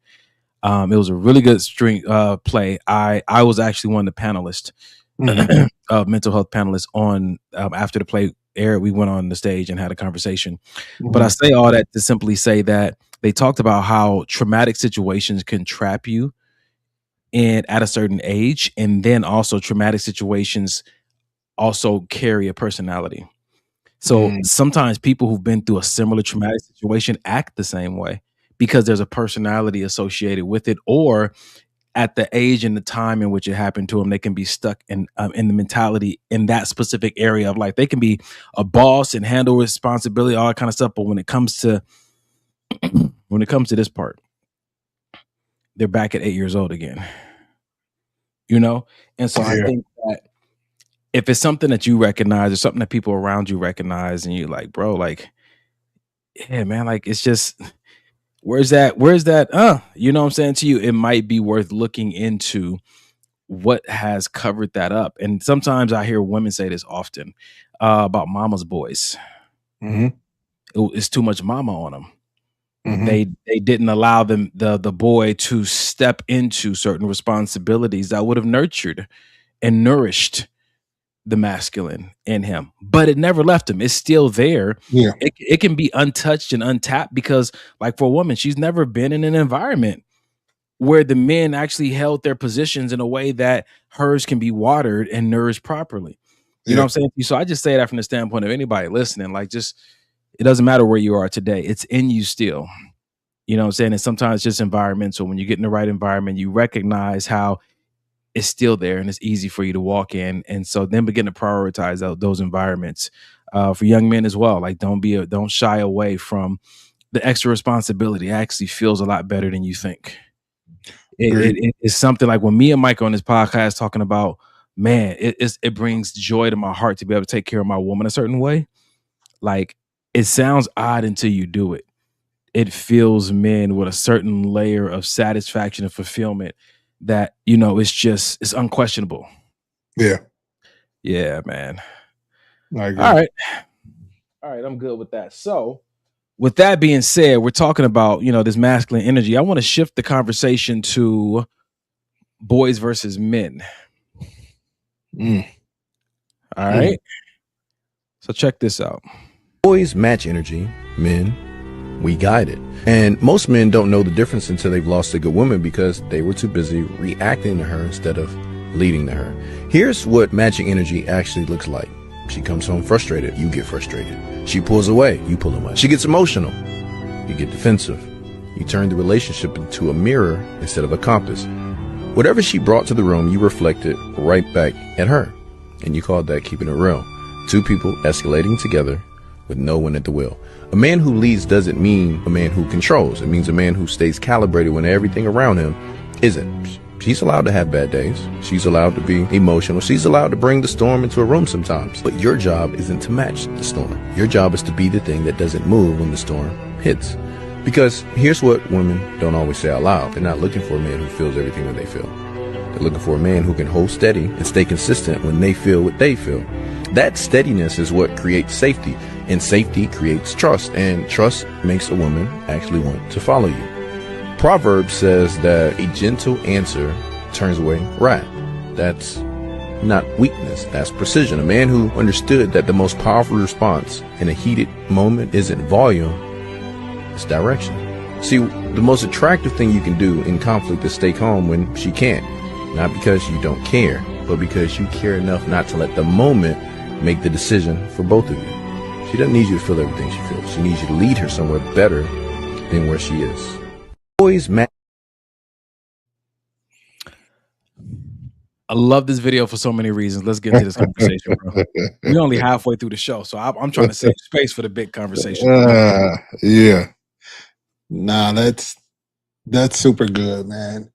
It was a really good play. I was actually one of the panelists, mental health panelists on after the play aired. We went on the stage and had a conversation. But I say all that to simply say that they talked about how traumatic situations can trap you at a certain age, and then also traumatic situations also carry a personality. So sometimes people who've been through a similar traumatic situation act the same way because there's a personality associated with it, or at the age and the time in which it happened to them, they can be stuck in the mentality in that specific area of life. They can be a boss and handle responsibility, all that kind of stuff. But when it comes to this part, they're back at 8 years old again, And so I think that if it's something that you recognize, or something that people around you recognize, and you're like, bro, like, yeah, man, like, it's just, where's that? You know what I'm saying to you? It might be worth looking into what has covered that up. And sometimes I hear women say this often about mama's boys. It's too much mama on them. They didn't allow the boy to step into certain responsibilities that would have nurtured and nourished the masculine in him, but it never left him. It's still there. Yeah. It can be untouched and untapped, because like for a woman, she's never been in an environment where the men actually held their positions in a way that hers can be watered and nourished properly. You know what I'm saying? So I just say that from the standpoint of anybody listening, like, just, it doesn't matter where you are today. It's in you still. You know what I'm saying? And sometimes it's just environmental. When you get in the right environment, you recognize how it's still there and it's easy for you to walk in. And so then begin to prioritize those environments for young men as well. Like, don't shy away from the extra responsibility. It actually feels a lot better than you think. It's something like when me and Mike on this podcast talking about, man, it brings joy to my heart to be able to take care of my woman a certain way. Like, it sounds odd until you do it. It fills men with a certain layer of satisfaction and fulfillment that, it's unquestionable. Yeah. Yeah, man. I agree. All right. I'm good with that. So with that being said, we're talking about, this masculine energy. I want to shift the conversation to boys versus men. All right. So check this out. Boys match energy, men, we guide it. And most men don't know the difference until they've lost a good woman because they were too busy reacting to her instead of leading to her. Here's what matching energy actually looks like. She comes home frustrated, you get frustrated. She pulls away, you pull away. She gets emotional, you get defensive. You turn the relationship into a mirror instead of a compass. Whatever she brought to the room, you reflected right back at her. And you called that keeping it real. Two people escalating together with no one at the wheel. A man who leads doesn't mean a man who controls. It means a man who stays calibrated when everything around him isn't. She's allowed to have bad days. She's allowed to be emotional. She's allowed to bring the storm into a room sometimes. But your job isn't to match the storm. Your job is to be the thing that doesn't move when the storm hits. Because here's what women don't always say out loud. They're not looking for a man who feels everything that they feel. They're looking for a man who can hold steady and stay consistent when they feel what they feel. That steadiness is what creates safety, and safety creates trust, and trust makes a woman actually want to follow you. Proverbs says that a gentle answer turns away wrath. That's not weakness, that's precision. A man who understood that the most powerful response in a heated moment isn't volume, it's direction. See, the most attractive thing you can do in conflict is stay calm when she can't. Not because you don't care, but because you care enough not to let the moment make the decision for both of you. She doesn't need you to feel everything she feels. She needs you to lead her somewhere better than where she is. Boys, man. I love this video for so many reasons. Let's get into this conversation, bro. We're only halfway through the show, so I'm trying to save space for the big conversation. Yeah. Nah, that's super good, man.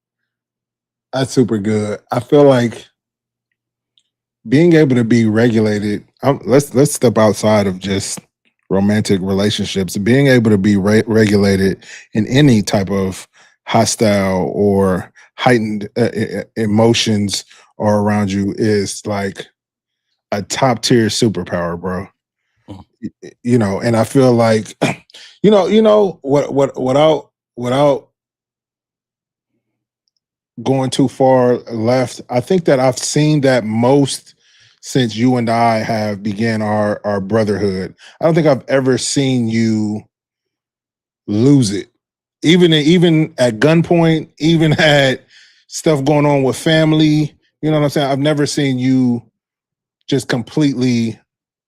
That's super good. I feel like being able to be regulated. Let's step outside of just romantic relationships. Being able to be regulated in any type of hostile or heightened emotions are around you is like a top tier superpower, bro. And I feel like, without going too far left, I think that I've seen that most since you and I have began our brotherhood. I don't think I've ever seen you lose it. Even at gunpoint, even at stuff going on with family, you know what I'm saying? I've never seen you just completely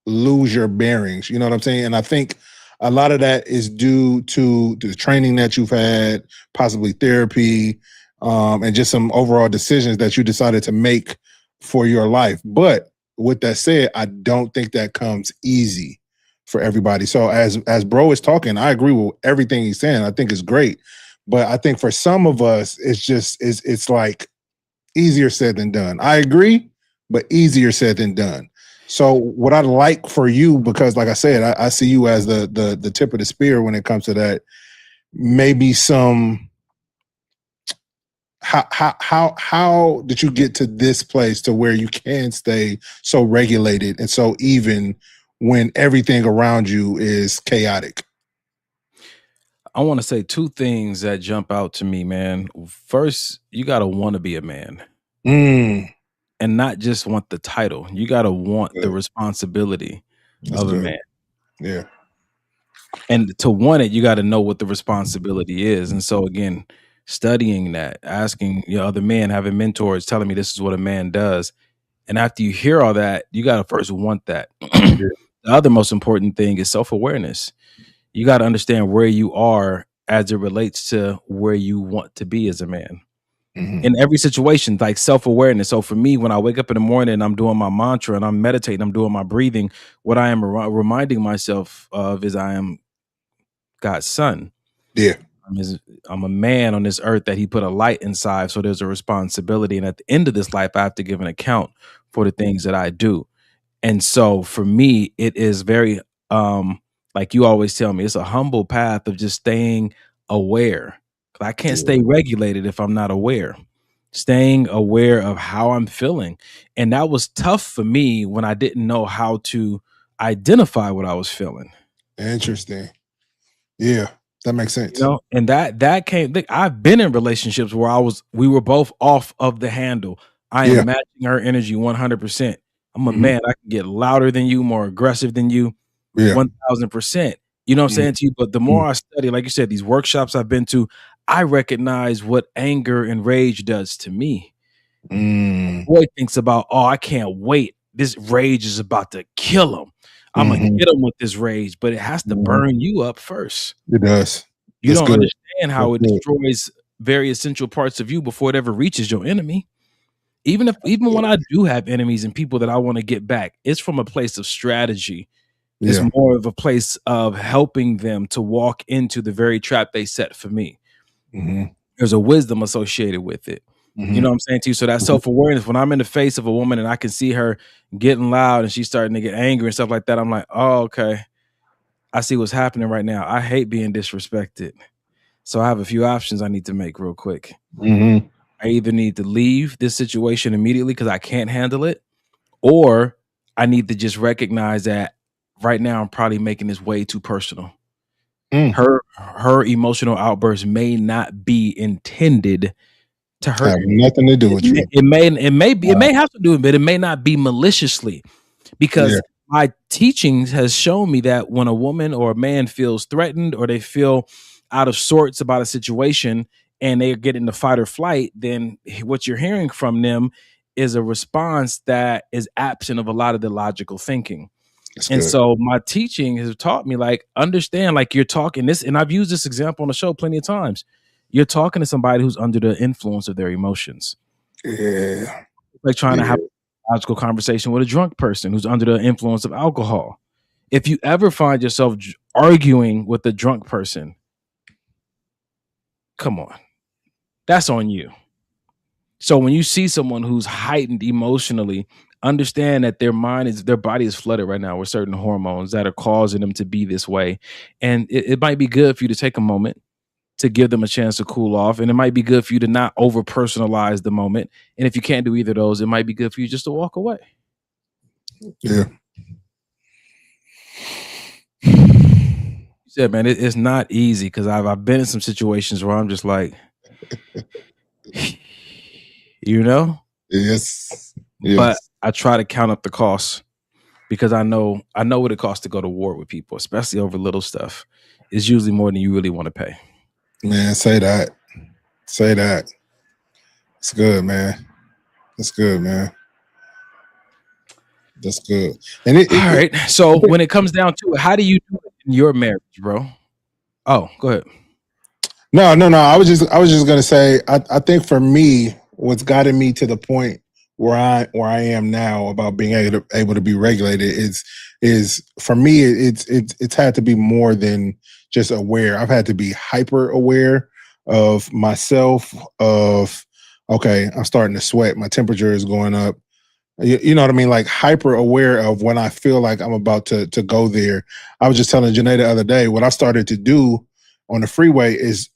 lose your bearings, you know what I'm saying? And I think a lot of that is due to the training that you've had, possibly therapy, and just some overall decisions that you decided to make for your life. But with that said, I don't think that comes easy for everybody. So as bro is talking, I agree with everything he's saying. I think it's great. But I think for some of us, it's like easier said than done. I agree, but easier said than done. So what I'd like for you, because like I said, I see you as the tip of the spear when it comes to that, maybe some how did you get to this place to where you can stay so regulated and so even when everything around you is chaotic? I want to say two things that jump out to me, man. First, you got to want to be a man. And not just want the title. You got to want the responsibility of a man. Yeah. And to want it, you got to know what the responsibility is. And so again, studying that, asking other men, having mentors telling me this is what a man does. And after you hear all that, you got to first want that. The other most important thing is self-awareness. You got to understand where you are as it relates to where you want to be as a man. in every situation, like self-awareness. So for me, when I wake up in the morning and I'm doing my mantra and I'm meditating, I'm doing my breathing, what I am reminding myself of is I am God's son. Yeah. I'm a man on this earth that he put a light inside. So there's a responsibility. And at the end of this life, I have to give an account for the things that I do. And so for me, it is very, like you always tell me, it's a humble path of just staying aware. I can't stay regulated if I'm not aware. Staying aware of how I'm feeling. And that was tough for me when I didn't know how to identify what I was feeling. Interesting. Yeah, that makes sense. You know, and that came, I've been in relationships where we were both off of the handle. I am matching her energy 100%. I'm a man. I can get louder than you, more aggressive than you, 1000%. You know what I'm saying to you? But the more I study, like you said, these workshops I've been to, I recognize what anger and rage does to me. Boy thinks about, oh, I can't wait. This rage is about to kill him. I'm going to get him with this rage, but it has to burn you up first. It does. You don't understand how it destroys very essential parts of you before it ever reaches your enemy. Even when I do have enemies and people that I want to get back, it's from a place of strategy. It's more of a place of helping them to walk into the very trap they set for me. There's a wisdom associated with it. You know what I'm saying to you? So that self-awareness, when I'm in the face of a woman and I can see her getting loud and she's starting to get angry and stuff like that, I'm like, oh, okay. I see what's happening right now. I hate being disrespected. So I have a few options I need to make real quick. I either need to leave this situation immediately because I can't handle it, or I need to just recognize that right now I'm probably making this way too personal. Her emotional outburst may not be intended to hurt. Have nothing to do with you. It may have to do with it, but it may not be maliciously, because my teachings has shown me that when a woman or a man feels threatened or they feel out of sorts about a situation and they get into fight or flight, then what you're hearing from them is a response that is absent of a lot of the logical thinking. And so my teaching has taught me, like, understand, like, you're talking this, and I've used this example on the show plenty of times. You're talking to somebody who's under the influence of their emotions. Like trying to have a logical conversation with a drunk person who's under the influence of alcohol. If you ever find yourself arguing with a drunk person, come on, that's on you. So when you see someone who's heightened emotionally, understand that their body is flooded right now with certain hormones that are causing them to be this way. And it might be good for you to take a moment to give them a chance to cool off. And it might be good for you to not over personalize the moment. And if you can't do either of those, it might be good for you just to walk away. Yeah. You said, man, it's not easy, because I've been in some situations where I'm just like, you know? Yes. But I try to count up the costs, because I know what it costs to go to war with people, especially over little stuff. It's usually more than you really want to pay. Man, say that. Say that. It's good, man. That's good, man. That's good. And all right. So when it comes down to it, how do you do it in your marriage, bro? Oh, go ahead. No. I was just gonna say, I think for me, what's gotten me to the point where I am now about being able to be regulated is for me, it's had to be more than just aware. I've had to be hyper aware of myself, of, okay, I'm starting to sweat, my temperature is going up. You know what I mean? Like, hyper aware of when I feel like I'm about to go there. I was just telling Janae the other day, what I started to do on the freeway is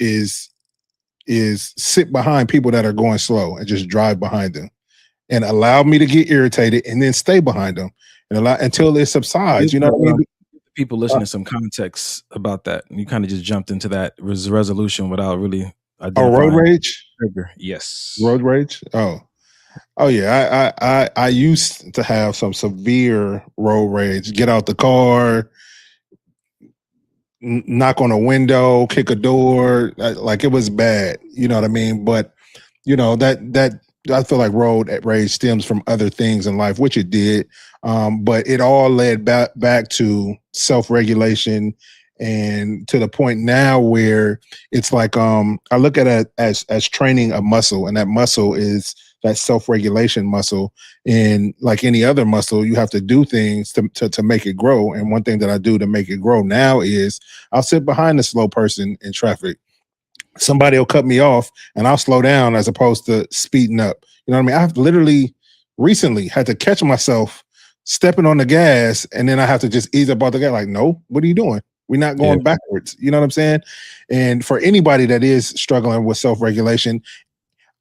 sit behind people that are going slow and just drive behind them, and allow me to get irritated, and then stay behind them and allow until it subsides. You know what I mean? People listening some context about that. You kind of just jumped into that resolution without really. Road rage. Yes. Road rage. Oh yeah. I used to have some severe road rage. Get out the car, knock on a window, kick a door. Like, it was bad. You know what I mean? But you know, that I feel like road rage stems from other things in life, which it did. But it all led back to self-regulation And to the point now where it's like I look at it as training a muscle, and that muscle is that self-regulation muscle. And like any other muscle, you have to do things to make it grow. And one thing that I do to make it grow now is I'll sit behind a slow person in traffic. Somebody will cut me off and I'll slow down as opposed to speeding up. You know what I mean? I've literally recently had to catch myself stepping on the gas, and then I have to just ease up on the gas. Like, no, what are you doing? We're not going backwards. You know what I'm saying? And for anybody that is struggling with self-regulation,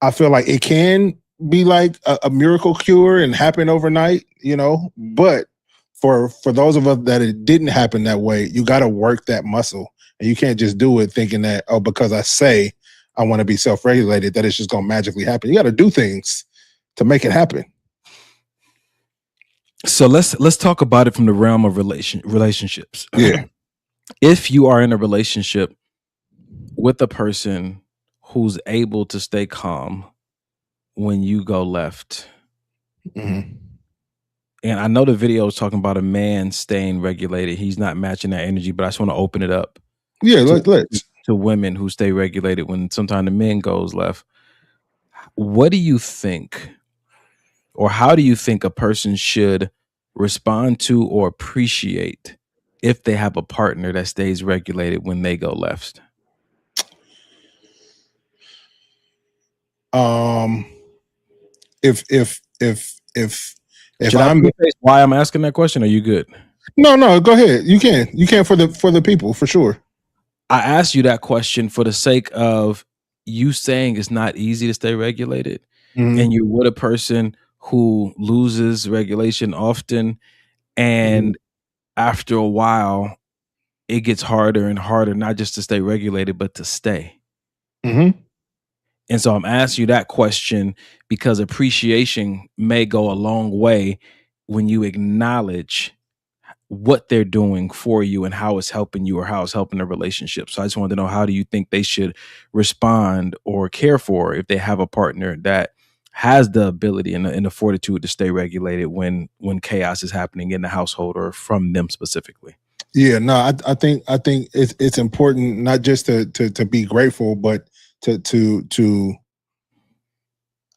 I feel like it can be like a miracle cure and happen overnight, you know, but for those of us that it didn't happen that way, you got to work that muscle. And you can't just do it thinking that, oh, because I say I want to be self-regulated, that it's just going to magically happen. You got to do things to make it happen. So let's talk about it from the realm of relationships. Yeah. If you are in a relationship with a person who's able to stay calm when you go left, Mm-hmm. and I know the video is talking about a man staying regulated. He's not matching that energy, but I just want to open it up. Yeah, let's. To women who stay regulated when sometimes the men goes left. What do you think, or how do you think a person should respond to or appreciate if they have a partner that stays regulated when they go left? If Should I'm why I'm asking that question, are you good? No, go ahead. You can for the people, for sure. I asked you that question for the sake of you saying it's not easy to stay regulated, and you're with a person who loses regulation often, and after a while it gets harder and harder, not just to stay regulated, but to stay. Mm-hmm. And so I'm asking you that question because appreciation may go a long way when you acknowledge what they're doing for you and how it's helping you or how it's helping the relationship. So I just wanted to know, how do you think they should respond or care for if they have a partner that has the ability and the fortitude to stay regulated when chaos is happening in the household or from them specifically? Yeah, no, I think it's important not just to be grateful, but to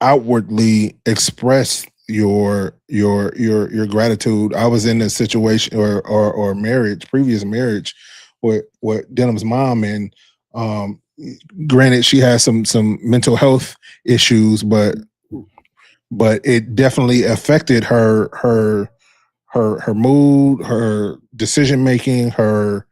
outwardly express your gratitude. I was in a situation or marriage, previous marriage with Denham's mom, and granted she has some mental health issues, but it definitely affected her mood, her decision making, her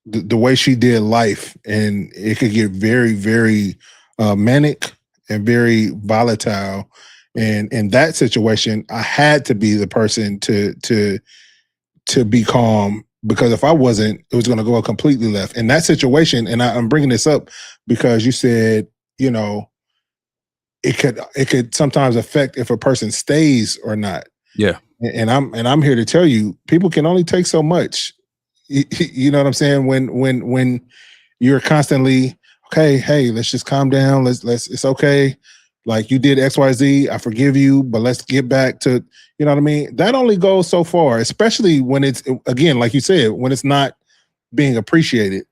the way she did life, and it could get very, very manic and very volatile. And in that situation, I had to be the person to be calm, because if I wasn't, it was going to go completely left. In that situation, and I'm bringing this up because you said, you know, it could sometimes affect if a person stays or not. Yeah. And I'm here to tell you, people can only take so much. You know what I'm saying? When you're constantly, okay, hey, let's just calm down. Let's it's okay. Like, you did XYZ, I forgive you, but let's get back to, you know what I mean? That only goes so far, especially when it's, again, like you said, when it's not being appreciated.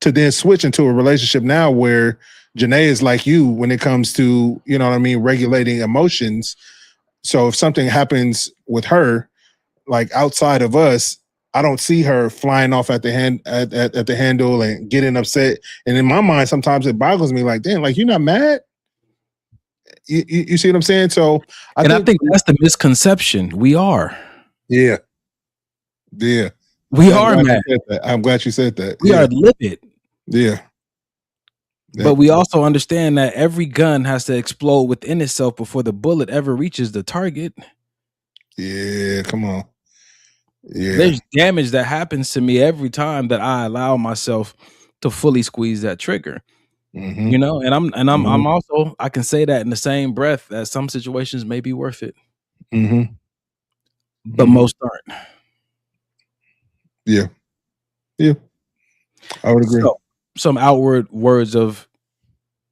To then switch into a relationship now where Janae is like you when it comes to, you know what I mean, regulating emotions. So if something happens with her, like outside of us, I don't see her flying off at the handle and getting upset. And in my mind, sometimes it boggles me, like, damn, like, you're not mad? You see what I'm saying? So I think that's the misconception. We are. Yeah. We are mad. I'm glad you said that. We are livid. Yeah. But we also understand that every gun has to explode within itself before the bullet ever reaches the target. Yeah, come on. Yeah. There's damage that happens to me every time that I allow myself to fully squeeze that trigger. Mm-hmm. You know, and I'm also, I can say that in the same breath that some situations may be worth it. Mm-hmm. But most aren't. Yeah. I would agree. So, some outward words of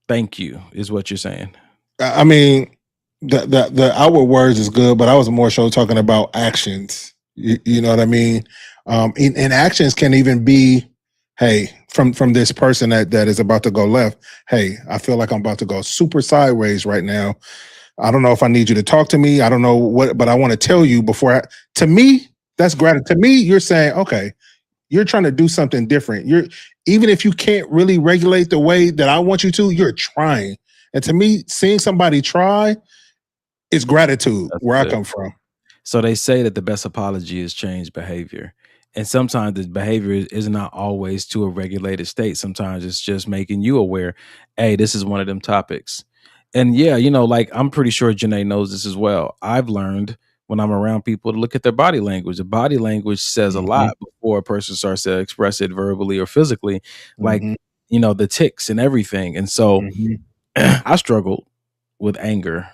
thank you is what you're saying. I mean, the outward words is good, but I was more so talking about actions. You know what I mean? And actions can even be, hey, from this person that is about to go left. Hey, I feel like I'm about to go super sideways right now. I don't know if I need you to talk to me. I don't know what, but I want to tell you before. To me, that's gratitude. To me, you're saying, okay, you're trying to do something different. You're, even if you can't really regulate the way that I want you to, you're trying. And to me, seeing somebody try is gratitude. That's where I come from. So they say that the best apology is changed behavior. And sometimes the behavior is not always to a regulated state. Sometimes it's just making you aware, hey, this is one of them topics. And yeah, you know, like I'm pretty sure Janae knows this as well. I've learned when I'm around people to look at their body language. The body language says a lot before a person starts to express it verbally or physically, like, you know, the tics and everything. And so I struggled with anger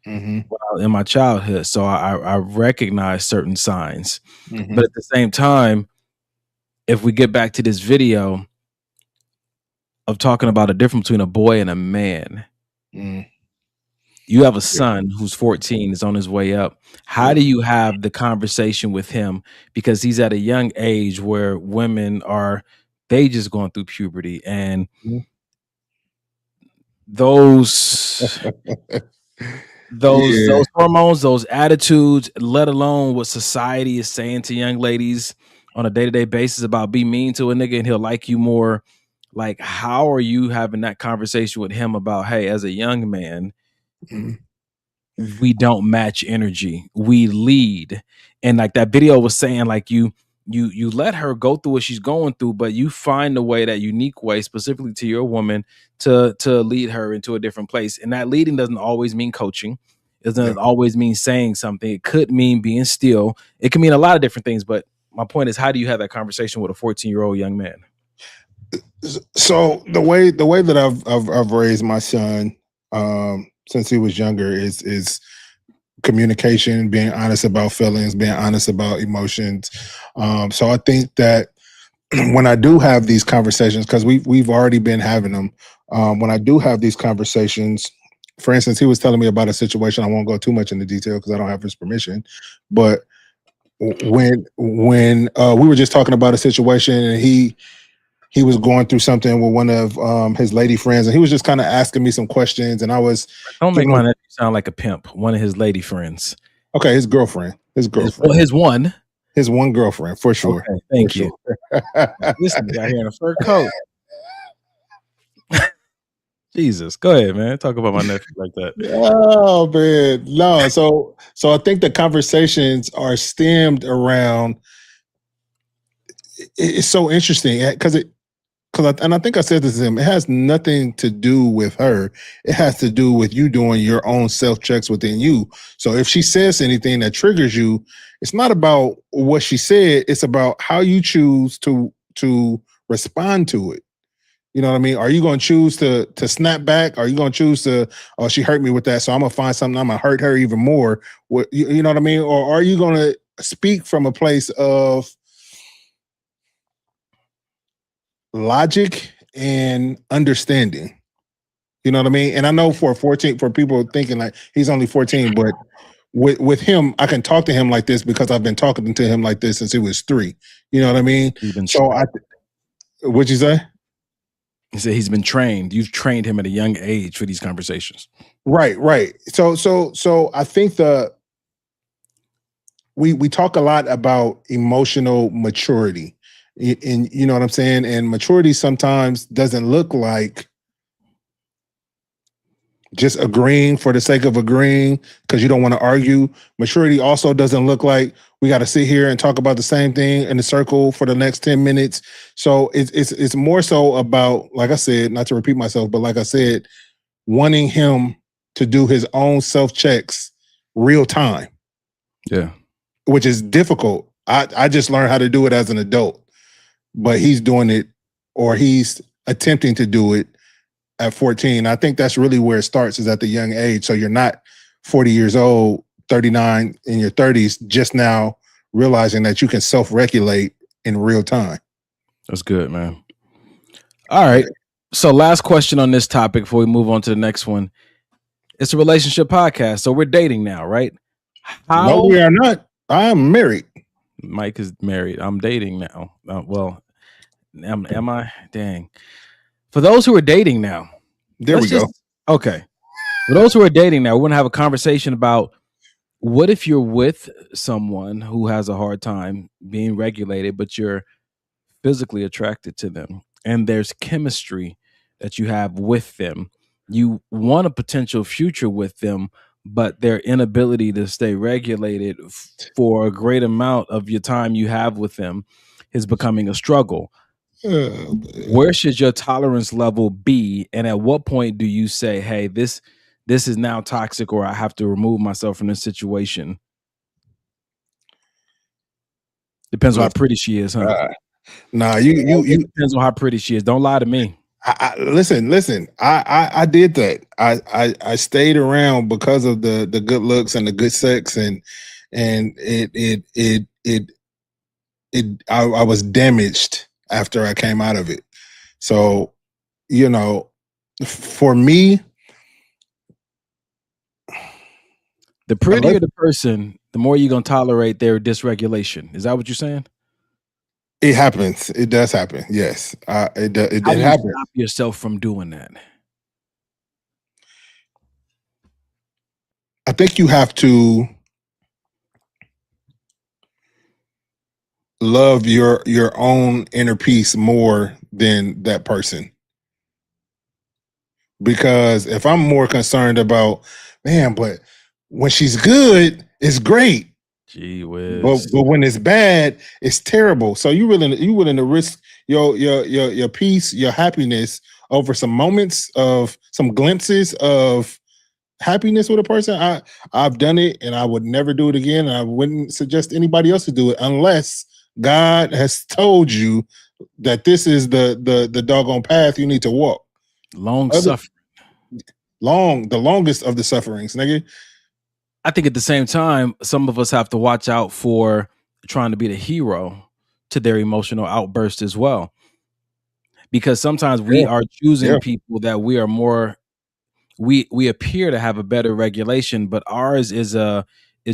in my childhood. So I recognize certain signs. But at the same time, if we get back to this video of talking about a difference between a boy and a man, you have a son who's 14, is on his way up. How do you have the conversation with him? Because he's at a young age where women are, they just going through puberty, and those hormones, those attitudes, let alone what society is saying to young ladies on a day-to-day basis about be mean to a nigga and he'll like you more. Like, how are you having that conversation with him about, hey, as a young man, we don't match energy, we lead? And like that video was saying, like you let her go through what she's going through, but you find a way, that unique way specifically to your woman, to lead her into a different place. And that leading doesn't always mean coaching. It doesn't always mean saying something. It could mean being still. It can mean a lot of different things. But my point is, how do you have that conversation with a 14-year-old young man? So the way that I've raised my son since he was younger is communication, being honest about feelings, being honest about emotions. So I think that when I do have these conversations, because we've already been having them, when I do have these conversations, for instance, he was telling me about a situation. I won't go too much into detail because I don't have his permission. But when we were just talking about a situation, and he was going through something with one of his lady friends, and he was just kind of asking me some questions, and I was, don't make my nephew sound like a pimp. One of his lady friends. Okay, his girlfriend. His one girlfriend, for sure. Okay, thank you. This guy here in a fur coat. Jesus, go ahead, man. Talk about my nephew like that. Oh man, no. So I think the conversations are stemmed around. It's so interesting because I think I said this to him. It has nothing to do with her. It has to do with you doing your own self checks within you. So if she says anything that triggers you, it's not about what she said. It's about how you choose to respond to it. You know what I mean? Are you going to choose to snap back? Are you going to choose to, oh, she hurt me with that, so I'm going to find something, I'm going to hurt her even more? You know what I mean? Or are you going to speak from a place of logic and understanding? You know what I mean? And I know for people thinking like he's only 14, but with him, I can talk to him like this because I've been talking to him like this since he was 3. You know what I mean? So what'd you say? He said he's been trained. You've trained him at a young age for these conversations. Right. So I think we talk a lot about emotional maturity, and you know what I'm saying? And maturity sometimes doesn't look like just agreeing for the sake of agreeing because you don't want to argue. Maturity also doesn't look like we got to sit here and talk about the same thing in a circle for the next 10 minutes. So it's more so about, like I said, not to repeat myself, but like I said, wanting him to do his own self-checks real time. Yeah. Which is difficult. I just learned how to do it as an adult, but he's doing it, or he's attempting to do it at 14. I think that's really where it starts, is at the young age. So you're not 40 years old, 39 in your 30s, just now realizing that you can self-regulate in real time. That's good, man. All right. So last question on this topic before we move on to the next one. It's a relationship podcast. So we're dating now, right? No, we are not. I am married. Mike is married. I'm dating now. Well, am I? Dang. For those who are dating now, there we go. Okay. For those who are dating now, we're going to have a conversation about what if you're with someone who has a hard time being regulated, but you're physically attracted to them and there's chemistry that you have with them. You want a potential future with them, but their inability to stay regulated for a great amount of your time you have with them is becoming a struggle. Where should your tolerance level be? And at what point do you say, hey, this is now toxic, or I have to remove myself from this situation? Depends on how pretty she is, huh? Nah, you depends on how pretty she is. Don't lie to me. Listen. I did that. I stayed around because of the good looks and the good sex, and I was damaged after I came out of it. So, you know, for me, the prettier the person, the more you're gonna tolerate their dysregulation. Is that what you're saying? It happens. It does happen. Yes, it How do you happens. stop yourself from doing that? I think you have to love your own inner peace more than that person. Because if I'm more concerned about, man, but when she's good, it's great. Gee whiz. But when it's bad, it's terrible. So you willing to risk your peace, your happiness over some moments of some glimpses of happiness with a person? I've done it, and I would never do it again. And I wouldn't suggest anybody else to do it unless God has told you that this is the doggone path you need to walk. Suffering. The longest of the sufferings, nigga. I think at the same time, some of us have to watch out for trying to be the hero to their emotional outburst as well. Because sometimes we are choosing people that we are more, we appear to have a better regulation, but ours is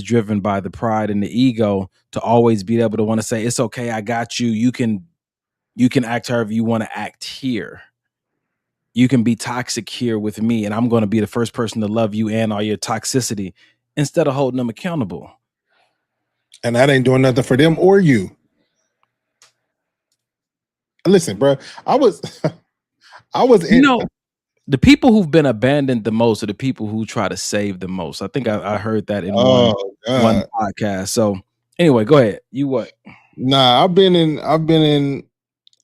driven by the pride and the ego to always be able to want to say, it's okay, I got you. You can act however you want to act here. You can be toxic here with me, and I'm going to be the first person to love you and all your toxicity, instead of holding them accountable. And that ain't doing nothing for them or you. Listen, bro, I was the people who've been abandoned the most are the people who try to save the most. I think I heard that in one podcast. So anyway, go ahead. You what? Nah, I've been in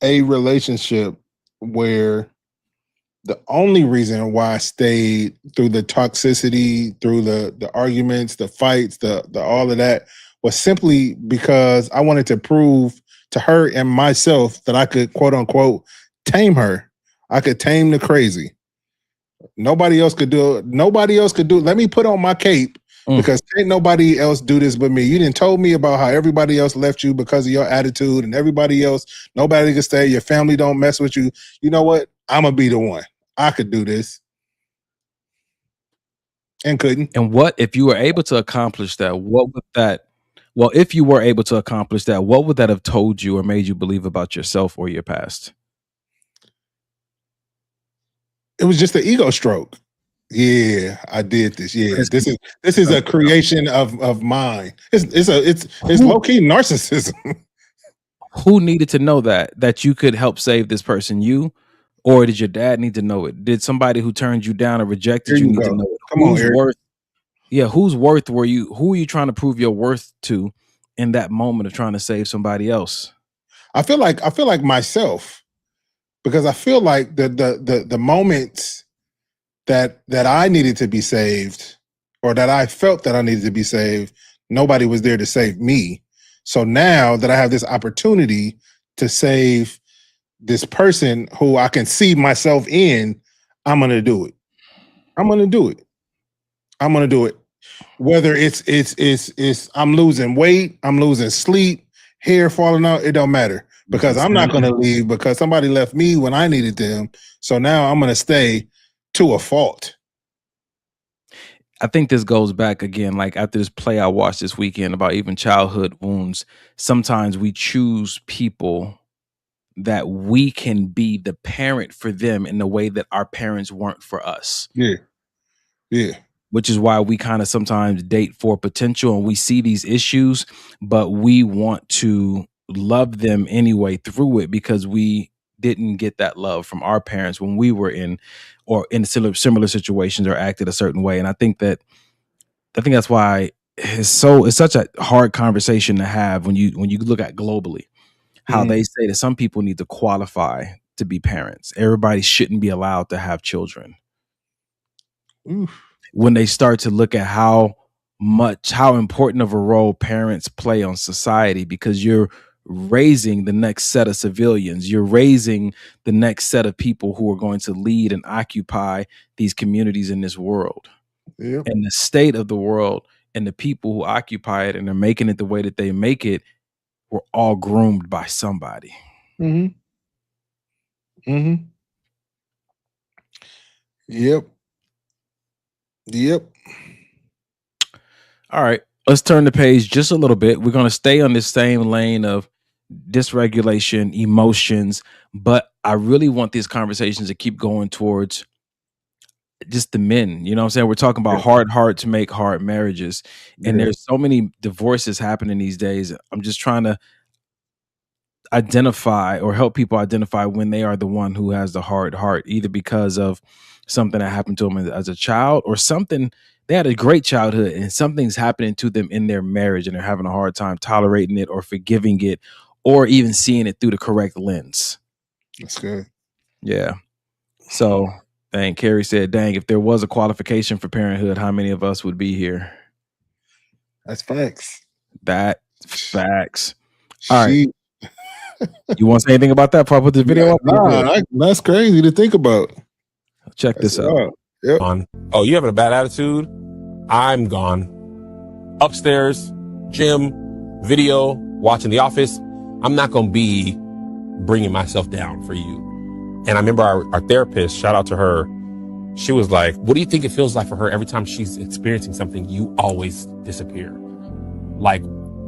a relationship where the only reason why I stayed through the toxicity, through the arguments, the fights, the all of that, was simply because I wanted to prove to her and myself that I could, quote unquote, tame her. I could tame the crazy. Nobody else could do it. Nobody else could do it. Let me put on my cape because ain't nobody else do this but me. You didn't told me about how everybody else left you because of your attitude, and everybody else, nobody can stay. Your family don't mess with you. You know what? I'm going to be the one. I could do this. And couldn't. And what if you were able to accomplish that? If you were able to accomplish that, what would that have told you or made you believe about yourself or your past? It was just an ego stroke. Yeah, I did this. Yeah, this is a creation of mine. It's low key narcissism. Who needed to know that you could help save this person? You, or did your dad need to know it? Did somebody who turned you down or rejected you need to know it? Come on, Eric. Whose worth were you? Who are you trying to prove your worth to in that moment of trying to save somebody else? I feel like myself, because I feel like the moments that I needed to be saved, or that I felt that I needed to be saved, nobody was there to save me. So now that I have this opportunity to save this person who I can see myself in, I'm gonna do it. I'm gonna do it. Whether it's I'm losing weight, I'm losing sleep, hair falling out, it don't matter, because I'm not gonna leave because somebody left me when I needed them. So now I'm gonna stay to a fault. I think this goes back again, like after this play I watched this weekend about even childhood wounds. Sometimes we choose people that we can be the parent for them in the way that our parents weren't for us. Yeah. Which is why we kind of sometimes date for potential, and we see these issues, but we want to love them anyway through it because we didn't get that love from our parents when we were in similar situations or acted a certain way. And I think that's why it's such a hard conversation to have when you look at globally how they say that some people need to qualify to be parents. Everybody shouldn't be allowed to have children. Oof. When they start to look at how important of a role parents play on society, because you're raising the next set of civilians, you're raising the next set of people who are going to lead and occupy these communities in this world. Yep. And the state of the world and the people who occupy it and are making it the way that they make it were all groomed by somebody. Yep. All right, let's turn the page just a little bit. We're going to stay on this same lane of dysregulation, emotions, but I really want these conversations to keep going towards just the men. You know what I'm saying? We're talking about hard hearts make hard marriages. And there's so many divorces happening these days. I'm just trying to identify or help people identify when they are the one who has the hard heart, either because of something that happened to them as a child or something. They had a great childhood and something's happening to them in their marriage and they're having a hard time tolerating it or forgiving it or even seeing it through the correct lens. That's good. Yeah. So, dang, Carrie said, dang, if there was a qualification for parenthood, how many of us would be here? That's facts. That's facts. All right. You want to say anything about that before I put this video up? That's crazy to think about. Check this out. Yep. Oh, you having a bad attitude? I'm gone. Upstairs, gym, video, watching The Office. I'm not going to be bringing myself down for you. And I remember our therapist, shout out to her, she was like, what do you think it feels like for her every time she's experiencing something, you always disappear? Like,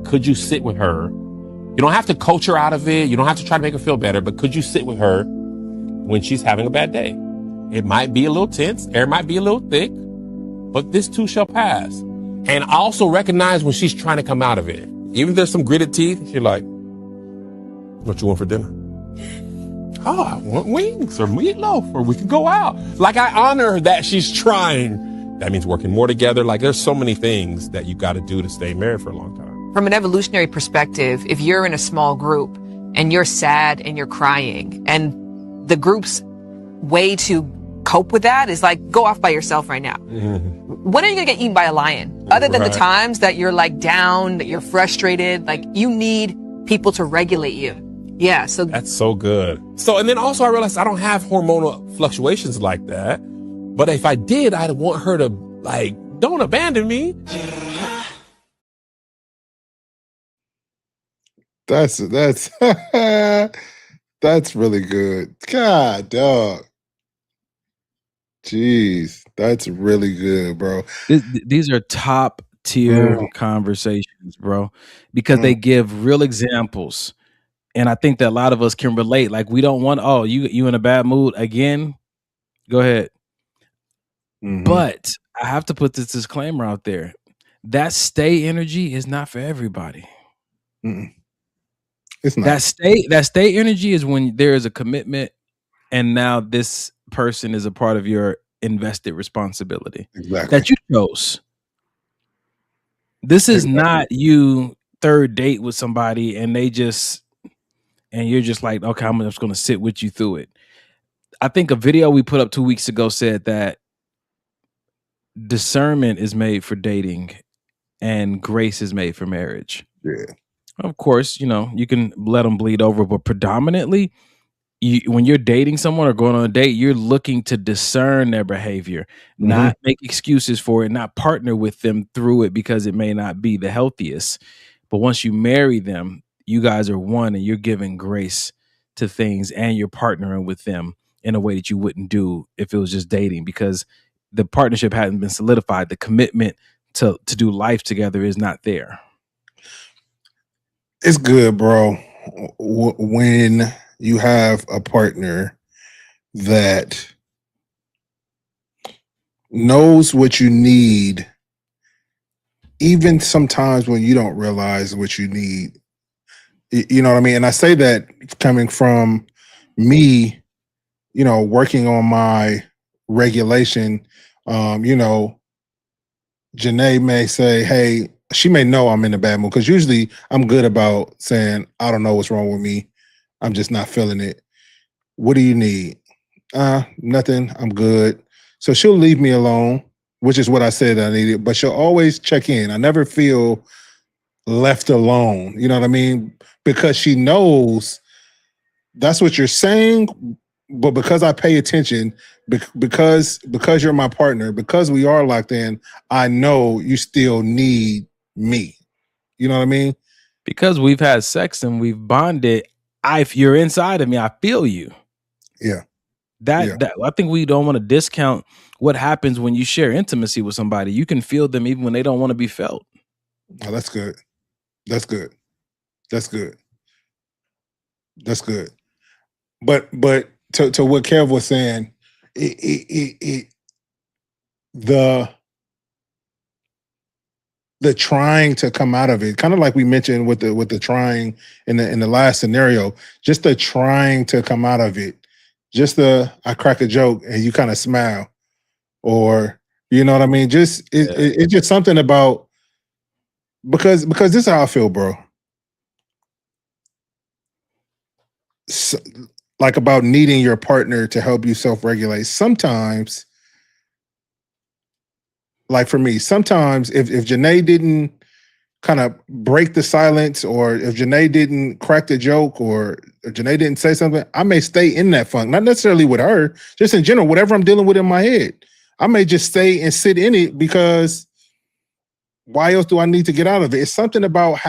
could you sit with her? You don't have to coach her out of it. You don't have to try to make her feel better, but could you sit with her when she's having a bad day? It might be a little tense. Air might be a little thick, but this too shall pass. And I also recognize when she's trying to come out of it. Even if there's some gritted teeth, she's like, what you want for dinner? Oh, I want wings or meatloaf, or we could go out. Like, I honor that she's trying. That means working more together. Like, there's so many things that you got to do to stay married for a long time. From an evolutionary perspective, if you're in a small group and you're sad and you're crying, and the group's way to cope with that is like, go off by yourself right now. When are you gonna get eaten by a lion? Other than the times that you're like down, that you're frustrated, like you need people to regulate you. Yeah, so that's so good. So, and then also I realized I don't have hormonal fluctuations like that. But if I did, I'd want her to like, don't abandon me. That's that's really good. God, dog. Jeez, that's really good, bro. These are top tier conversations, bro, because they give real examples. And I think that a lot of us can relate. Like, we don't want, oh, you in a bad mood again? Go ahead. But I have to put this disclaimer out there. That stay energy is not for everybody. It's not. That stay energy is when there is a commitment and now this person is a part of your invested responsibility that you chose. This is not you third date with somebody and you're just like, okay, I'm just going to sit with you through it. I think a video we put up 2 weeks ago said that discernment is made for dating and grace is made for marriage. Yeah. Of course, you can let them bleed over, but predominantly when you're dating someone or going on a date, you're looking to discern their behavior, not make excuses for it, not partner with them through it because it may not be the healthiest. But once you marry them, you guys are one and you're giving grace to things and you're partnering with them in a way that you wouldn't do if it was just dating, because the partnership hadn't been solidified. The commitment to do life together is not there. It's good, bro, when you have a partner that knows what you need, even sometimes when you don't realize what you need. You know what I mean? And I say that coming from me, you know, working on my regulation. You know, Janae may say, hey, she may know I'm in a bad mood, because usually I'm good about saying, I don't know what's wrong with me. I'm just not feeling it. What do you need? Nothing. I'm good. So she'll leave me alone, which is what I said I needed, but she'll always check in. I never feel left alone. You know what I mean? Because she knows that's what you're saying, but because I pay attention, because you're my partner, because we are locked in, I know you still need me. You know what I mean? Because we've had sex and we've bonded, if you're inside of me, I feel you. Yeah. That I think we don't want to discount what happens when you share intimacy with somebody. You can feel them even when they don't want to be felt. Oh, that's good. That's good. That's good. That's good. But to what Kev was saying, the trying to come out of it, kind of like we mentioned with the trying in the last scenario, just the trying to come out of it, just I crack a joke and you kind of smile, or you know what I mean? Just it's just something about, because this is how I feel, bro. So, like, about needing your partner to help you self-regulate. Sometimes, like for me, sometimes if Janae didn't kind of break the silence, or if Janae didn't crack the joke, or if Janae didn't say something, I may stay in that funk. Not necessarily with her, just in general, whatever I'm dealing with in my head. I may just stay and sit in it, because why else do I need to get out of it? It's something about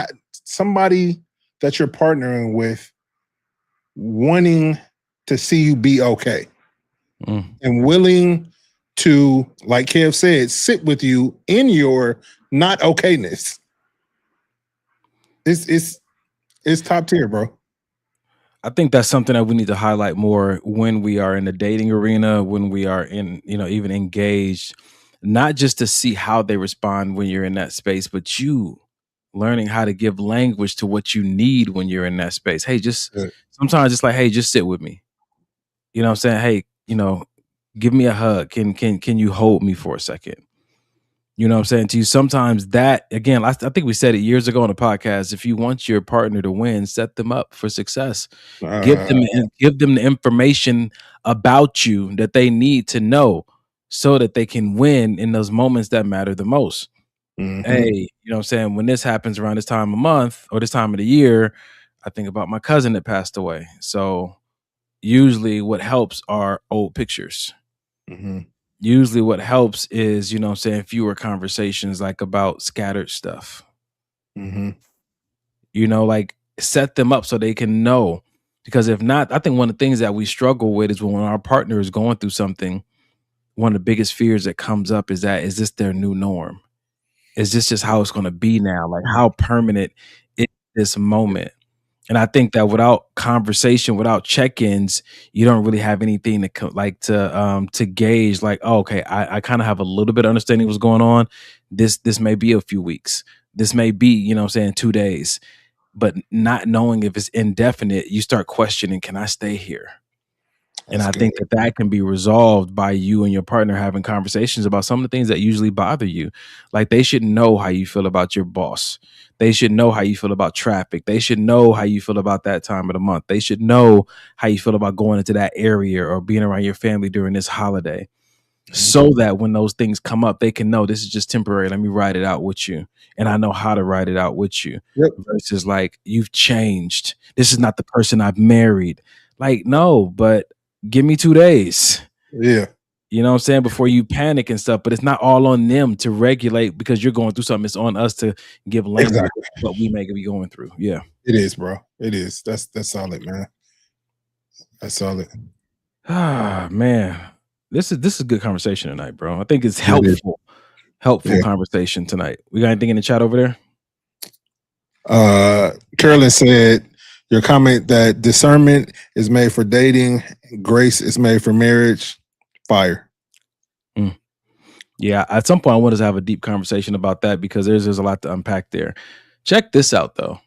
somebody that you're partnering with wanting to see you be okay, and willing to, like Kev said, sit with you in your not okayness. It's top tier, bro. I think that's something that we need to highlight more when we are in the dating arena, when we are in, you know, even engaged, not just to see how they respond when you're in that space, but you learning how to give language to what you need when you're in that space. Hey, sometimes it's like, hey, just sit with me. You know what I'm saying? Hey, you know, give me a hug. Can you hold me for a second? You know what I'm saying to you? Sometimes that, again, I think we said it years ago on the podcast, if you want your partner to win, set them up for success. Give them the information about you that they need to know, so that they can win in those moments that matter the most. Hey, you know what I'm saying? When this happens around this time of month or this time of the year, I think about my cousin that passed away. So usually what helps are old pictures. Usually what helps is, you know what I'm saying, fewer conversations, like about scattered stuff. You know, like, set them up so they can know. Because if not, I think one of the things that we struggle with is when our partner is going through something, one of the biggest fears that comes up is that, is this their new norm? Is this just how it's going to be now? Like, how permanent is this moment? And I think that without conversation, without check-ins, you don't really have anything to gauge. Like, oh, okay, I kind of have a little bit of understanding what's going on. This may be a few weeks. This may be, you know what I'm saying, 2 days. But not knowing if it's indefinite, you start questioning, can I stay here? And I think that can be resolved by you and your partner having conversations about some of the things that usually bother you. Like, they should know how you feel about your boss. They should know how you feel about traffic. They should know how you feel about that time of the month. They should know how you feel about going into that area or being around your family during this holiday. So that when those things come up, they can know this is just temporary. Let me ride it out with you. And I know how to ride it out with you. Versus like, you've changed. This is not the person I've married. Like, no, but give me 2 days. Yeah. You know what I'm saying? Before you panic and stuff, but it's not all on them to regulate because you're going through something. It's on us to give language to what we may be going through. Yeah. It is, bro. It is. That's solid, man. That's solid. Ah, man. This is good conversation tonight, bro. I think it's helpful conversation tonight. We got anything in the chat over there? Carolyn said your comment that discernment is made for dating, grace is made for marriage. Fire. Yeah, at some point I want us to have a deep conversation about that because there's a lot to unpack there. Check this out though.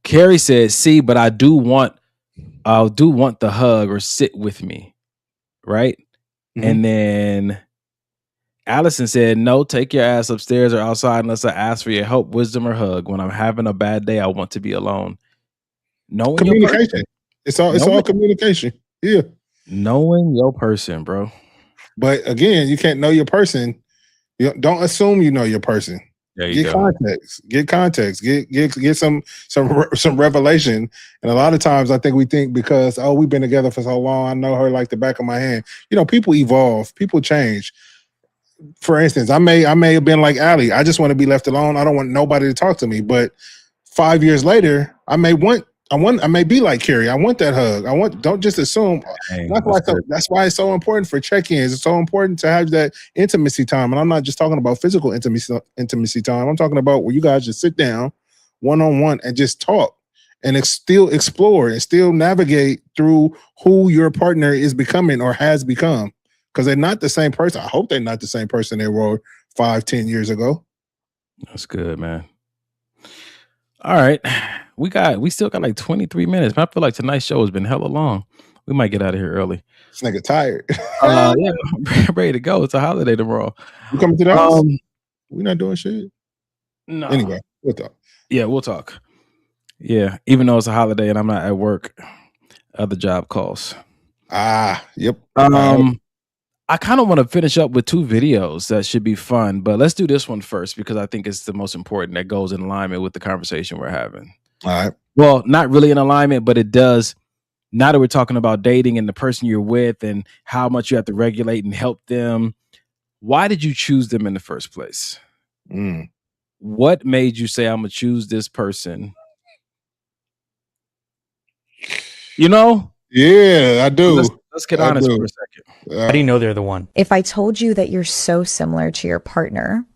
Carrie said, "See, but I do want the hug or sit with me." Right? And then Allison said, "No, take your ass upstairs or outside unless I ask for your help, wisdom, or hug. When I'm having a bad day, I want to be alone." Knowing communication. It's all communication. Yeah. Knowing your person, bro. But again, you can't know your person. You don't assume you know your person. Get context. Get some revelation. And a lot of times I think we think because we've been together for so long, I know her like the back of my hand. People evolve, people change. For instance, I may have been like Allie. I just want to be left alone. I don't want nobody to talk to me. But 5 years later, I may be like Carrie. I want that hug. Don't just assume. That's why it's so important for check-ins. It's so important to have that intimacy time. And I'm not just talking about physical intimacy time. I'm talking about where you guys just sit down one-on-one and just talk and still explore and still navigate through who your partner is becoming or has become. Because they're not the same person. I hope they're not the same person they were 5-10 years ago. That's good, man. All right. We still got like 23 minutes. I feel like tonight's show has been hella long. We might get out of here early. This nigga tired. Yeah, I'm ready to go. It's a holiday tomorrow. You coming to the house? We're not doing shit. No. Anyway, we'll talk. Yeah, we'll talk. Yeah, even though it's a holiday and I'm not at work, other job calls. Yep. I kind of want to finish up with 2 videos that should be fun, but let's do this one first because I think it's the most important that goes in alignment with the conversation we're having. All right. Well, not really in alignment, but it does. Now that we're talking about dating and the person you're with and how much you have to regulate and help them, why did you choose them in the first place? What made you say, I'm going to choose this person? Yeah, I do. Let's get honest for a second. How do you know they're the one? If I told you that you're so similar to your partner,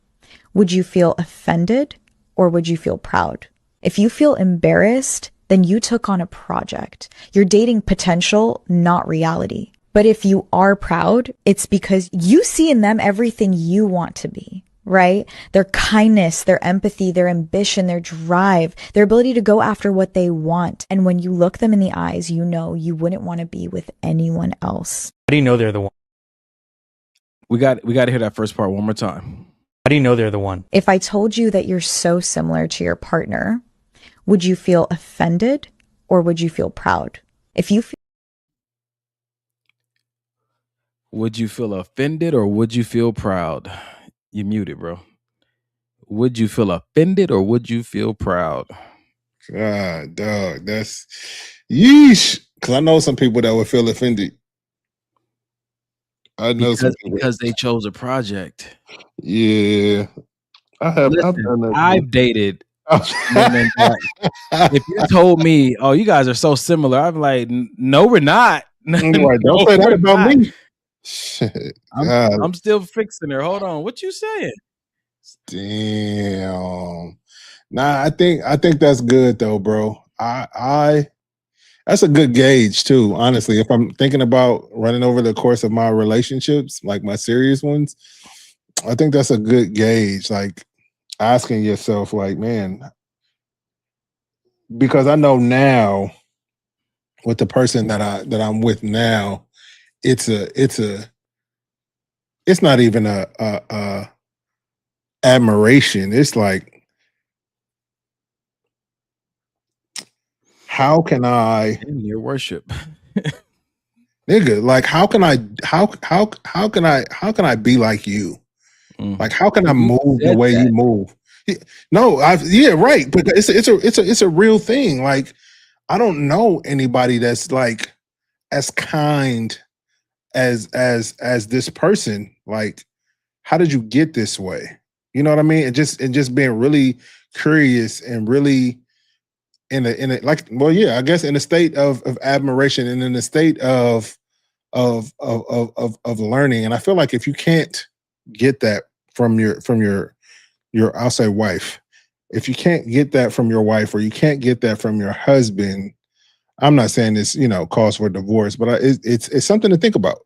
would you feel offended or would you feel proud? If you feel embarrassed, then you took on a project. You're dating potential, not reality. But if you are proud, it's because you see in them everything you want to be, right? Their kindness, their empathy, their ambition, their drive, their ability to go after what they want. And when you look them in the eyes, you know you wouldn't want to be with anyone else. How do you know they're the one? We got to hear that first part one more time. How do you know they're the one? If I told you that you're so similar to your partner, would you feel offended or would you feel proud? Would you feel offended or would you feel proud? You muted, bro. Would you feel offended or would you feel proud? God, dog, that's yeesh. Because I know some people that would feel offended. I know because they chose a project. Yeah, I've dated women that if you told me, "Oh, you guys are so similar," I'm like, "No, we're not." Don't say that about me. Shit, I'm still fixing her. Hold on, what you saying? Damn. Nah, I think that's good though, bro. I that's a good gauge too, honestly. If I'm thinking about running over the course of my relationships, like my serious ones, I think that's a good gauge. Like asking yourself, like, man, because I know now with the person that I'm with now, it's not even a admiration. It's like, how can I in your worship? Nigga, like how can I be like you? Like how can I move the way you move? No, right. But it's a real thing. Like I don't know anybody that's like as kind as this person. Like, how did you get this way? You know what I mean? And just being really curious and really in a like, well, yeah, I guess in a state of admiration and in a state of of learning. And I feel like if you can't get that from your I'll say wife, if you can't get that from your wife or you can't get that from your husband, I'm not saying this, calls for divorce, but it's something to think about.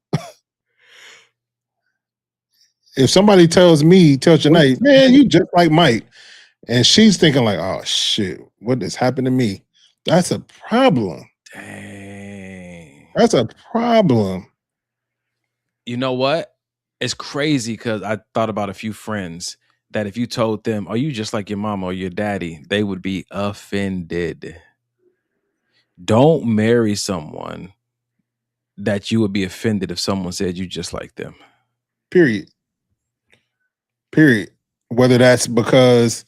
If somebody tells Janae, man, you just like Mike, and she's thinking like, oh shit, what has happened to me? That's a problem. Dang. That's a problem. You know what? It's crazy because I thought about a few friends that if you told them, are you just like your mama or your daddy, they would be offended. Don't marry someone that you would be offended if someone said you just like them. Period. Whether that's because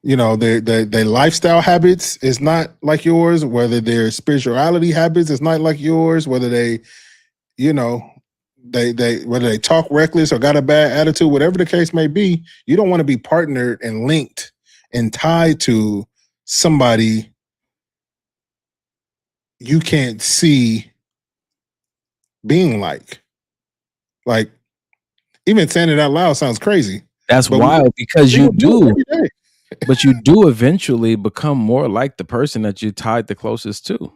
their lifestyle habits is not like yours, whether their spirituality habits is not like yours, whether they whether they talk reckless or got a bad attitude, whatever the case may be, you don't want to be partnered and linked and tied to somebody you can't see being like. Like, even saying it out loud sounds crazy. That's wild because you do. But you do eventually become more like the person that you tied the closest to.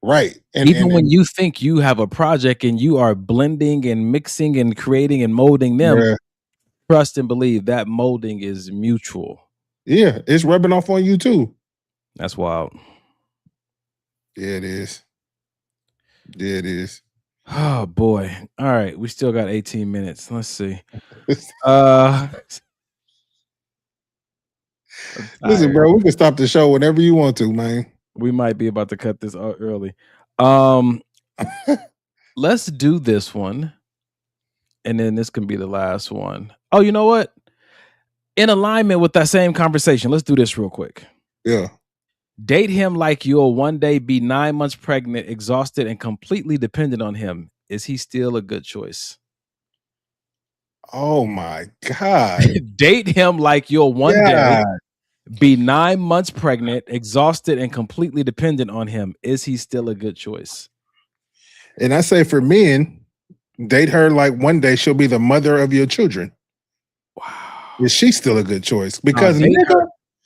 Right. And even when you think you have a project and you are blending and mixing and creating and molding them, trust and believe that molding is mutual. Yeah, it's rubbing off on you too. That's wild. Yeah, it is. Yeah, it is. Oh boy. All right. We still got 18 minutes. Let's see. Listen, bro, we can stop the show whenever you want to, man. We might be about to cut this out early. Let's do this one. And then this can be the last one. Oh, you know what? In alignment with that same conversation, let's do this real quick. Yeah. Date him like you'll one day be 9 months pregnant, exhausted, and completely dependent on him. Is he still a good choice? Oh my God. Date him like you'll one day be 9 months pregnant, exhausted, and completely dependent on him. Is he still a good choice? And I say for men, date her like one day she'll be the mother of your children. Wow. Is she still a good choice? Because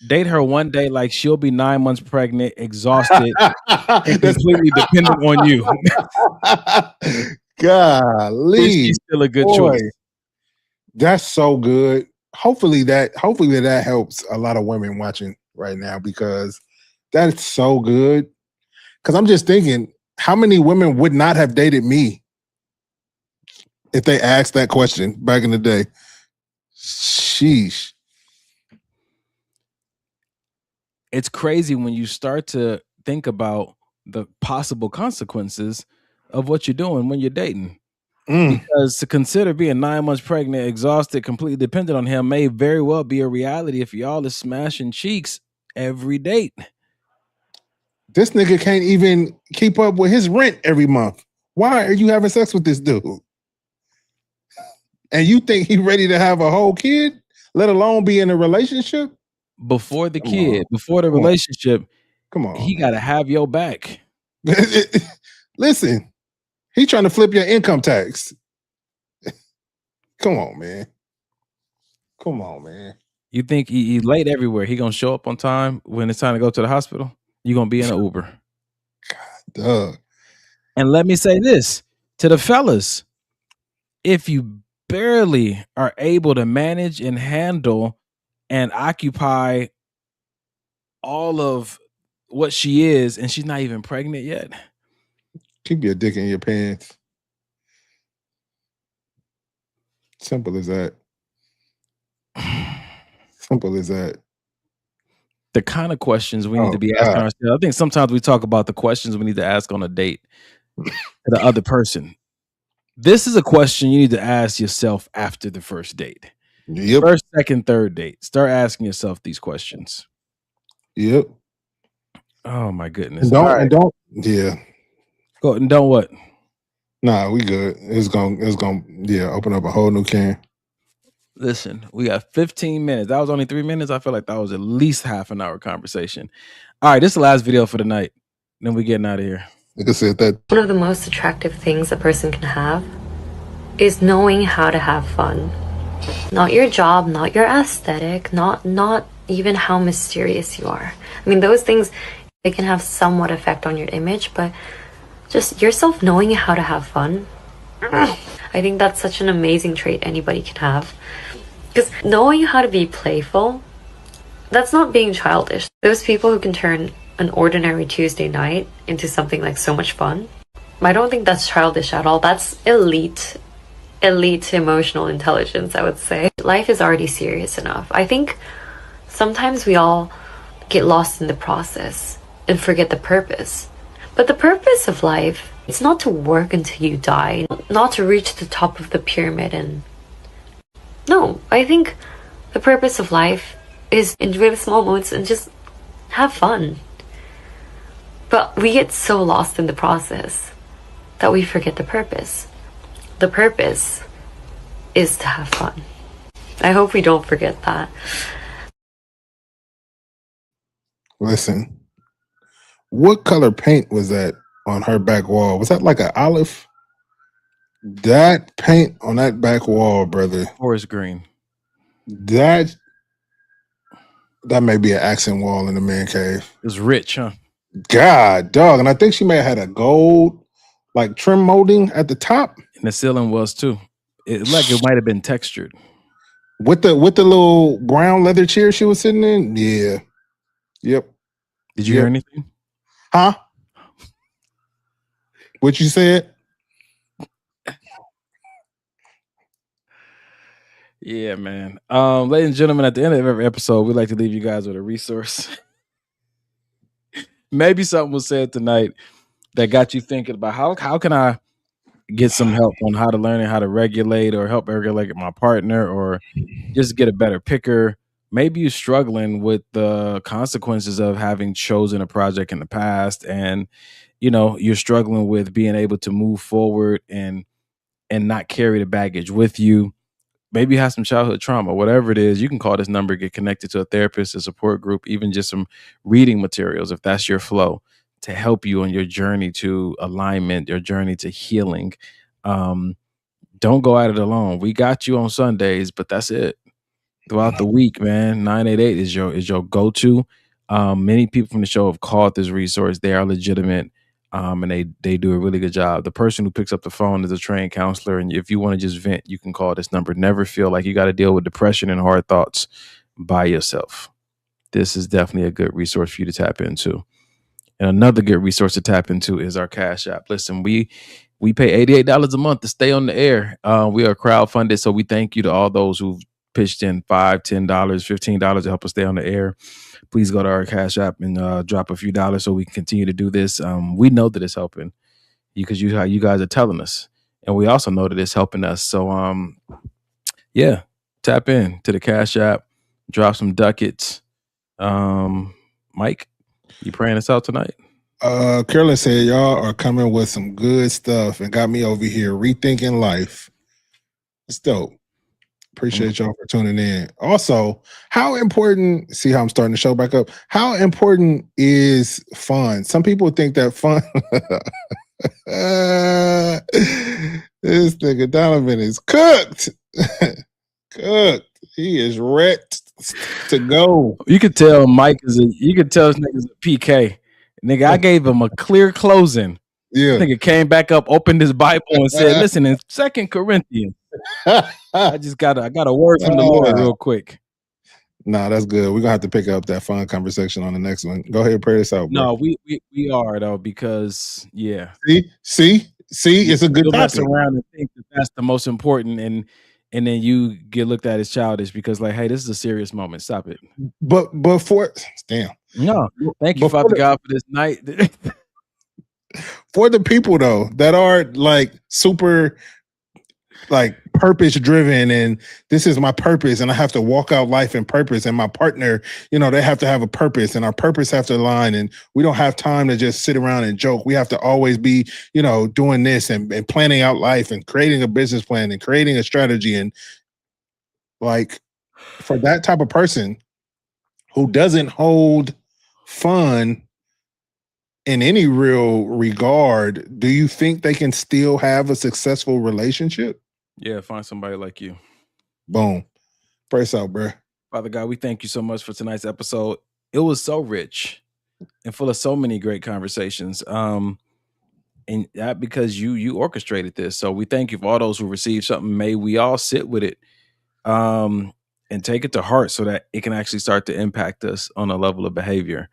date her one day like she'll be 9 months pregnant, exhausted, and completely dependent on you. Golly. Is she still a good choice? That's so good. Hopefully that helps a lot of women watching right now, because that's so good. Because I'm just thinking, how many women would not have dated me if they asked that question back in the day? Sheesh. It's crazy when you start to think about the possible consequences of what you're doing when you're dating. Because to consider being 9 months pregnant, exhausted, completely dependent on him may very well be a reality if y'all is smashing cheeks every date. This nigga can't even keep up with his rent every month. Why are you having sex with this dude? And you think he's ready to have a whole kid, let alone be in a relationship? Before the before the relationship, come on, he got to have your back. Listen, he trying to flip your income tax. Come on, man. Come on, man. You think he's late everywhere? He gonna show up on time when it's time to go to the hospital? You gonna be in an Uber? God, duh. And let me say this to the fellas: if you barely are able to manage and handle and occupy all of what she is, and she's not even pregnant yet, keep your dick in your pants. Simple as that. Simple as that. The kind of questions we need to be asking ourselves. I think sometimes we talk about the questions we need to ask on a date to the other person. This is a question you need to ask yourself after the first date. Yep. First, second, third date. Start asking yourself these questions. Yep. Oh my goodness. Don't. Yeah. Go and don't what? Nah, we good. It's gonna open up a whole new can. Listen, we got 15 minutes. That was only 3 minutes. I feel like that was at least half an hour conversation. All right, this is the last video for the night. Then we getting out of here. Like I said, that one of the most attractive things a person can have is knowing how to have fun. Not your job, not your aesthetic, not even how mysterious you are. I mean, those things, they can have somewhat effect on your image, but just yourself knowing how to have fun. I think that's such an amazing trait anybody can have. Because knowing how to be playful, that's not being childish. Those people who can turn an ordinary Tuesday night into something like so much fun, I don't think that's childish at all. That's elite emotional intelligence, I would say. Life is already serious enough. I think sometimes we all get lost in the process and forget the purpose. But the purpose of life, it's not to work until you die, not to reach the top of the pyramid. And no, I think the purpose of life is enjoy the small moments and just have fun. But we get so lost in the process that we forget the purpose. The purpose is to have fun. I hope we don't forget that. Listen, what color paint was that on her back wall? Was that like an olive? That paint on that back wall, brother. Forest green. That may be an accent wall in the man cave. It's rich, huh? God, dog. And I think she may have had a gold, like trim molding at the top. And the ceiling was too. It might have been textured. With the little brown leather chair she was sitting in? Yeah. Yep. Did you hear anything? Huh? What you said? Yeah, man. Ladies and gentlemen, at the end of every episode, we like to leave you guys with a resource. Maybe something was said tonight that got you thinking about how can I get some help on how to learn and how to regulate, or help regulate my partner, or just get a better picker. Maybe you're struggling with the consequences of having chosen a project in the past, and you're struggling with being able to move forward and not carry the baggage with you. Maybe you have some childhood trauma, whatever it is. You can call this number, get connected to a therapist, a support group, even just some reading materials if that's your flow, to help you on your journey to alignment, your journey to healing. Don't go at it alone. We got you on Sundays, but that's it. Throughout the week, man, 988 is your go-to. Many people from the show have called this resource. They are legitimate, and they do a really good job. The person who picks up the phone is a trained counselor, and if you want to just vent, you can call this number. Never feel like you got to deal with depression and hard thoughts by yourself. This is definitely a good resource for you to tap into. And another good resource to tap into is our Cash App. Listen, we pay $88 a month to stay on the air. We are crowdfunded, so we thank you to all those who've pitched in $5, $10, $15 to help us stay on the air. Please go to our Cash App and drop a few dollars so we can continue to do this. We know that it's helping because you guys are telling us, and we also know that it's helping us. So yeah, tap in to the Cash App, drop some ducats. Mike, you praying us out tonight? Carolyn said y'all are coming with some good stuff and got me over here rethinking life. It's dope. Appreciate y'all for tuning in. Also, how important, see how I'm starting the show back up? How important is fun? Some people think that fun. This nigga Donovan is cooked. Cooked. He is wrecked to go. You could tell Mike you could tell this nigga's a PK. Nigga, I gave him a clear closing. Yeah. Nigga came back up, opened his Bible, and said, listen, in 2 Corinthians. I got a word from the Lord real quick. Nah, that's good. We're gonna have to pick up that fun conversation on the next one. Go ahead and pray this out, bro. No, we are though, because yeah. See, it's a good You'll mess topic. around and think that that's the most important, and then you get looked at as childish because, like, hey, this is a serious moment. Stop it. But for damn. No, thank you, Father God, for this night. For the people though that are like super like purpose driven, and this is my purpose, and I have to walk out life in purpose, and my partner, they have to have a purpose, and our purpose have to align, and we don't have time to just sit around and joke. We have to always be, doing this and planning out life and creating a business plan and creating a strategy. And like for that type of person who doesn't hold fun in any real regard, do you think they can still have a successful relationship? Yeah, find somebody like you. Boom. Praise out, bro. Father God, we thank you so much for tonight's episode. It was so rich and full of so many great conversations. And that because you orchestrated this. So we thank you for all those who received something. May we all sit with it and take it to heart so that it can actually start to impact us on a level of behavior.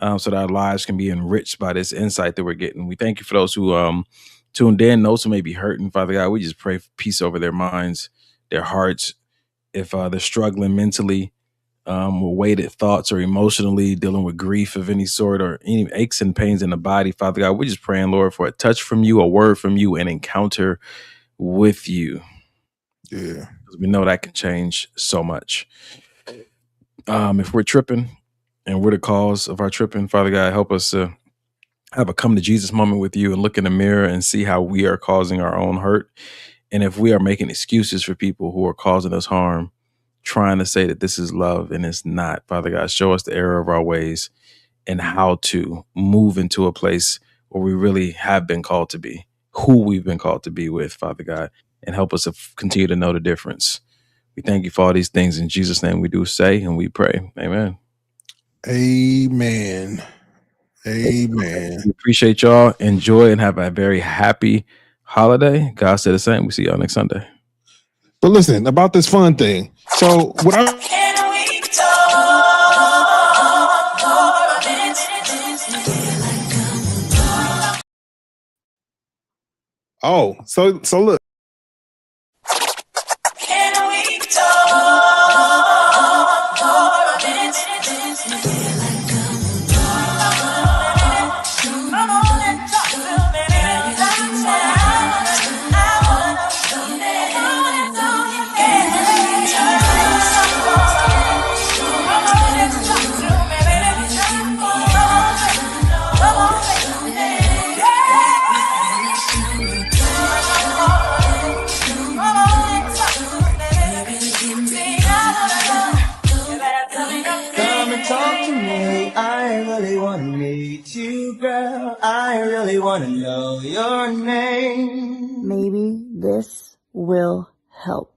So that our lives can be enriched by this insight that we're getting. We thank you for those who tuned in, those who may be hurting. Father God, we just pray for peace over their minds, their hearts. If they're struggling mentally, with weighted thoughts or emotionally dealing with grief of any sort or any aches and pains in the body, Father God, we're just praying, Lord, for a touch from you, a word from you, an encounter with you. Yeah. Because we know that can change so much. If we're tripping and we're the cause of our tripping, Father God, help us to have a come to Jesus moment with you and look in the mirror and see how we are causing our own hurt. And if we are making excuses for people who are causing us harm, trying to say that this is love and it's not, Father God, show us the error of our ways and how to move into a place where we really have been called to be, who we've been called to be with, Father God, and help us to continue to know the difference. We thank you for all these things. In Jesus' name we do say and we pray. Amen. Amen. Amen. We appreciate y'all. Enjoy and have a very happy holiday. God said the same. We see y'all next Sunday. But listen, about this fun thing. So what I so look. Girl, I really want to know your name. Maybe this will help.